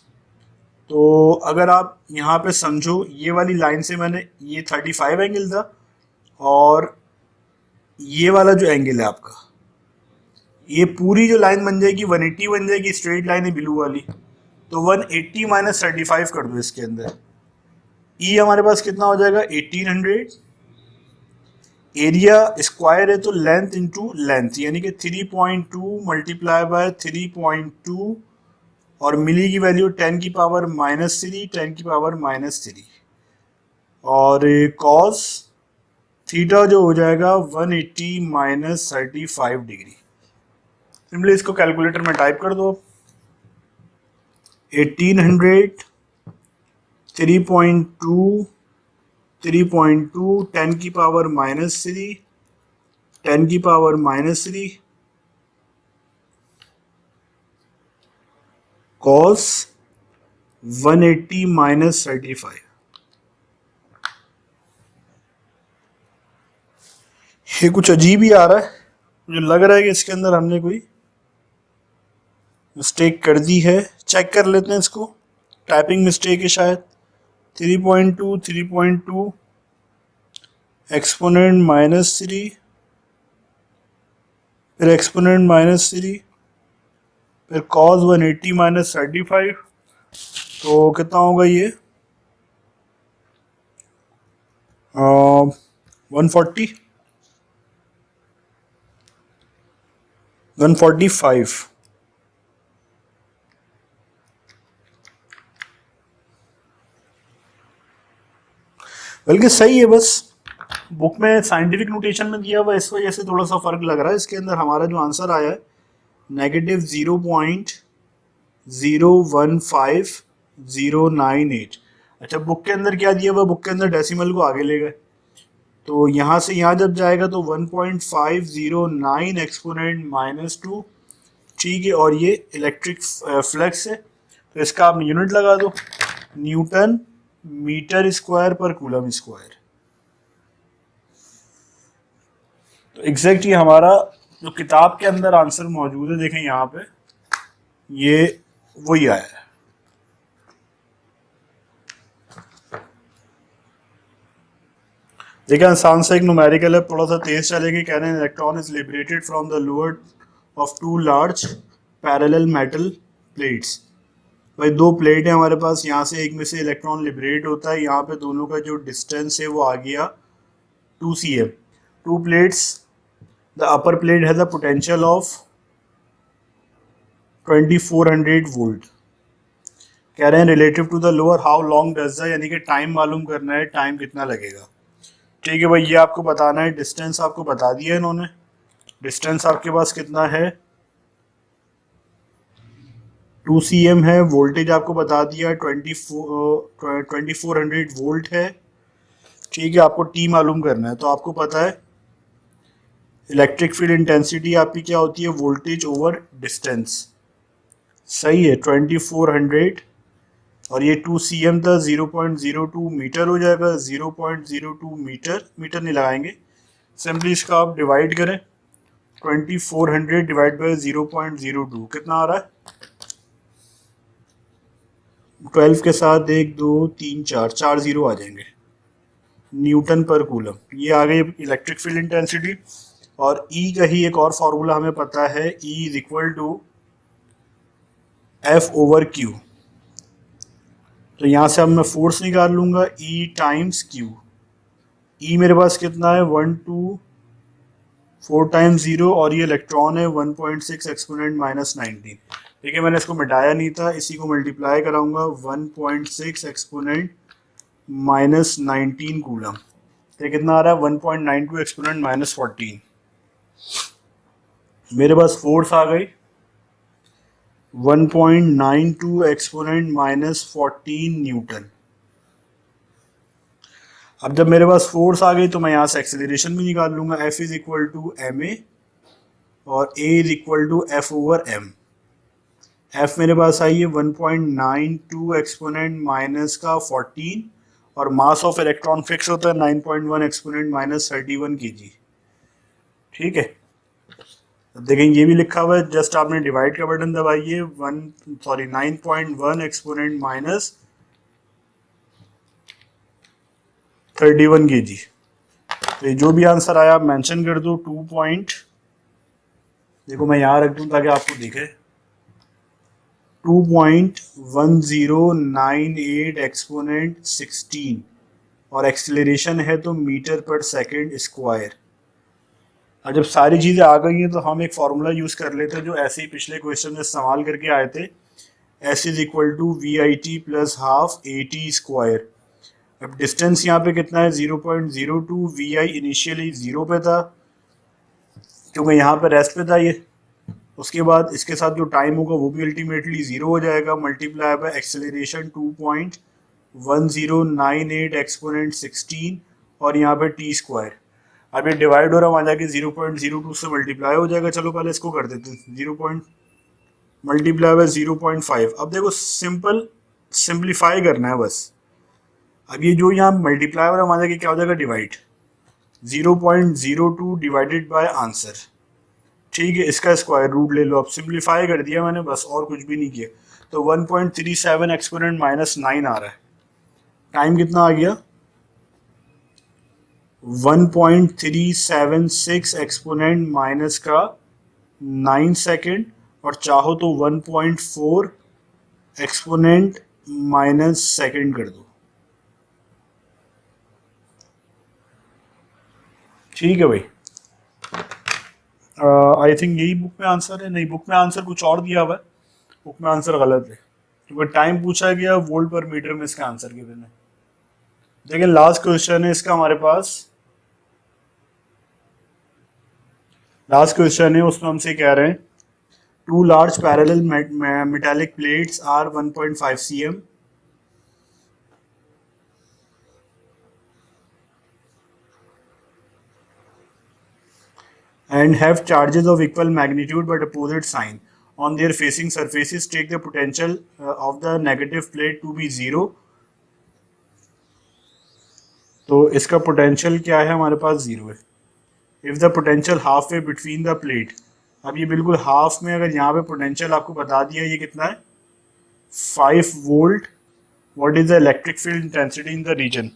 तो अगर आप यहाँ पे समझो, ये वाली लाइन से मैंने ये 35 एंगल था, और ये वाला जो एंगल है आपका, ये पूरी जो लाइन बन जाएगी 180 बन जाएगी, स्ट्रेट लाइन है ब्लू वाली। तो 180 माइनस 35 कर दो इसके अंदर, ई हमारे पास कितना हो जाएगा 1800। एरिया स्क्वायर है तो लेंथ इंटू लेंथ, यानी कि 3.2 मल्टीप्लाई बाय 3.2, और मिली की वैल्यू 10 की पावर -3, 10 की पावर -3, और कॉस थीटा जो हो जाएगा 180 माइनस 35 डिग्री। सिंपली इसको कैलकुलेटर में टाइप कर दो, 1800 3.2 10 की पावर -3, 10 की पावर -3, cos 180 माइनस 35। ये कुछ अजीब ही आ रहा है, मुझे लग रहा है कि इसके अंदर हमने कोई मिस्टेक कर दी है। चेक कर लेते हैं इसको, टाइपिंग मिस्टेक है शायद। 3.2 एक्सपोनेंट -3, फिर एक्सपोनेंट -3, फिर cos 180 माइनस 35, तो कितना होगा ये 140 145। बल्कि सही है, बस बुक में साइंटिफिक नोटेशन में दिया हुआ, इस वजह से थोड़ा सा फर्क लग रहा है। इसके अंदर हमारा जो आंसर आया है -0.015098। अच्छा, बुक के अंदर क्या दिया हुआ, बुक के अंदर डेसिमल को आगे ले गए, तो यहाँ से यहाँ जब जाएगा तो 1.509 एक्सपोनेंट -2। ठीक है, और ये इलेक्ट्रिक फ्लक्स है, तो इसका आप यूनिट लगा दो, न्यूटन मीटर स्क्वायर पर कूलम स्क्वायर। तो एग्जैक्ट ये हमारा जो किताब के अंदर आंसर मौजूद है, देखें यहाँ पे, ये वही आया है। देखिए आसान सा एक न्यूमेरिकल है, थोड़ा सा तेज चलेंगे। कह रहे हैं electron is liberated from the lower of 2 large parallel metal plates. भाई दो प्लेट है हमारे पास, यहाँ से एक में से इलेक्ट्रॉन लिबरेट होता है, यहाँ पे दोनों का जो डिस्टेंस है वो आ गया 2 cm। 2 plates, the upper plate has a potential of 2400 volt. कह रहे हैं relative to the lower how long does the, यानी कि टाइम मालूम करना है, टाइम कितना लगेगा। ठीक है भाई, ये आपको बताना है। डिस्टेंस आपको बता दिया इन्होंने, डिस्टेंस आपके पास कितना है 2 cm है। वोल्टेज आपको बता दिया 2400 वोल्ट है। ठीक है, आपको टी मालूम करना है, तो आपको पता है इलेक्ट्रिक फील्ड इंटेंसिटी आपकी क्या होती है, वोल्टेज ओवर डिस्टेंस। सही है, 2400, और ये 2 cm था, 0.02 मीटर हो जाएगा। 0.02 मीटर, मीटर नहीं लगाएंगे, सिंपली इसका आप डिवाइड करें, 2400 डिवाइड बाय 0.02 कितना आ रहा है 12 के साथ 1 2 3 4 जीरो आ जाएंगे, न्यूटन पर कूलम। ये आ गई इलेक्ट्रिक फील्ड इंटेंसिटी। और ई का ही एक और फॉर्मूला हमें पता है, E is equal to F over Q. तो यहाँ से अब मैं फोर्स निकाल लूंगा, ई टाइम्स क्यू। ई मेरे पास कितना है 1 2 4 टाइम्स 0, और ये इलेक्ट्रॉन है 1.6 एक्सपोनेंट -19। ठीक है, मैंने इसको मिटाया नहीं था, इसी को मल्टीप्लाई कराऊंगा 1.6 एक्सपोनेंट -19 कूलम। तो कितना आ रहा है 1.92 एक्सपोनेंट -14। मेरे पास फोर्स आ गई 1.92 एक्सपोनेंट -14 न्यूटन। अब जब मेरे पास फोर्स आ गई तो मैं यहाँ से एक्सेलरेशन भी निकाल लूंगा, F is equal to ma और a is equal to F over M. F मेरे पास आई है 1.92 एक्सपोनेंट माइनस का 14 और मास ऑफ इलेक्ट्रॉन फिक्स होता है 9.1 एक्सपोनेंट माइनस 31 kg। ठीक है, अब देखें ये भी लिखा हुआ है, जस्ट आपने डिवाइड का बटन दबाइए 9.1 एक्सपोनेंट माइनस 31 kg। तो ये जो भी आंसर आया आप मेंशन कर दो 2 पॉइंट, देखो मैं यहाँ रख दूँ ताकि आपको दिखे, 2.1098 एक्सपोनेंट 16 और एक्सेलरेशन है तो मीटर पर सेकंड स्क्वायर। और जब सारी चीज़ें आ गई हैं तो हम एक फार्मूला यूज़ कर लेते हैं जो ऐसे ही पिछले क्वेश्चन में इस्तेमाल करके आए थे, S is equal to we I T plus half A T square. अब डिस्टेंस यहाँ पे कितना है 0.02, वी आई इनिशियली 0 पे था क्योंकि यहाँ पे रेस्ट पे था ये, उसके बाद इसके साथ जो टाइम होगा वो भी अल्टीमेटली 0 हो जाएगा, मल्टीप्लाई बाय एक्सेलरेशन 2.1098 एक्सपोनेंट 16 और यहाँ पे टी स्क्वायर। अब ये डिवाइड हो रहा वहाँ जाके 0.02 से मल्टीप्लाई हो जाएगा। चलो पहले इसको कर देते हैं 0. Multiply by 0.5। अब देखो सिंपल सिंप्लीफाई करना है बस। अब ये जो यहाँ मल्टीप्लाई हो रहा है वहाँ जाके क्या हो जाएगा डिवाइड, 0.02 डिवाइडेड बाय आंसर। ठीक है, इसका स्क्वायर रूट ले लो। अब सिंप्लीफाई कर दिया मैंने बस, और कुछ भी नहीं किया। तो 1.37 एक्सपोनेंट माइनस 9 आ रहा है। टाइम कितना आ गया 1.376 एक्सपोनेंट माइनस का 9 सेकेंड और चाहो तो 1.4 एक्सपोनेंट माइनस सेकेंड कर दो। ठीक है भाई, आई थिंक यही बुक में आंसर है। नहीं, बुक में आंसर कुछ और दिया हुआ है, बुक में आंसर गलत है क्योंकि टाइम पूछा गया वोल्ट पर मीटर में इसका आंसर गिवन है। देखिए लास्ट क्वेश्चन है इसका हमारे पास, लास्ट क्वेश्चन है, उसमें हमसे कह रहे हैं 2 large parallel metallic plates are 1.5 cm and have charges of equal magnitude but opposite sign on their facing surfaces. Take the potential of the negative plate to be 0. तो इसका पोटेंशियल क्या है हमारे पास 0 है। If the potential half way between the plate, अब ये बिल्कुल half में, अगर यहाँ पे पोटेंशियल आपको बता दिया ये कितना है 5 volt, what is the electric field intensity in the region,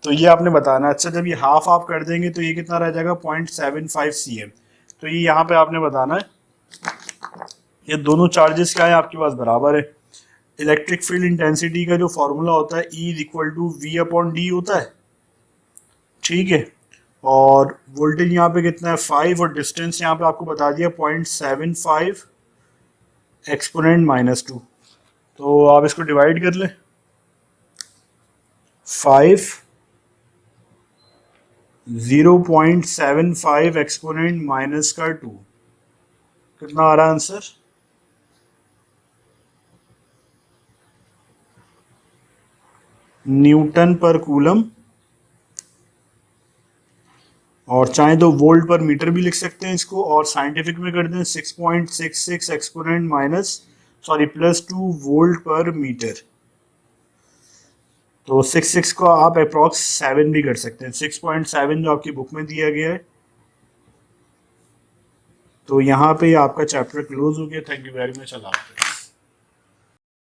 तो ये आपने बताना। अच्छा जब ये हाफ आप कर देंगे तो ये कितना रह जाएगा 0.75 cm। तो ये यहाँ पे आपने बताना है ये दोनों चार्जेस क्या है आपके पास बराबर है। इलेक्ट्रिक फील्ड इंटेंसिटी का जो फॉर्मूला होता है E is equal to V upon D होता है। ठीक है, और वोल्टेज यहाँ पे कितना है 5 और डिस्टेंस यहाँ पे आपको बता दिया 0.75 एक्सपोनेंट माइनस 2। तो आप इसको डिवाइड कर लें 5 0.75 एक्सपोनेंट माइनस का 2, कितना आ रहा है आंसर न्यूटन पर कूलम, और चाहे तो वोल्ट पर मीटर भी लिख सकते हैं इसको, और साइंटिफिक में कर दें 6.66 एक्सपोनेंट प्लस 2 वोल्ट पर मीटर। तो 6 को आप अप्रॉक्स 7 भी कर सकते हैं, 6.7 जो आपकी बुक में दिया गया है। तो यहाँ पे आपका चैप्टर क्लोज हो गया। Thank you very much. अल्लाह हाफ़िज़।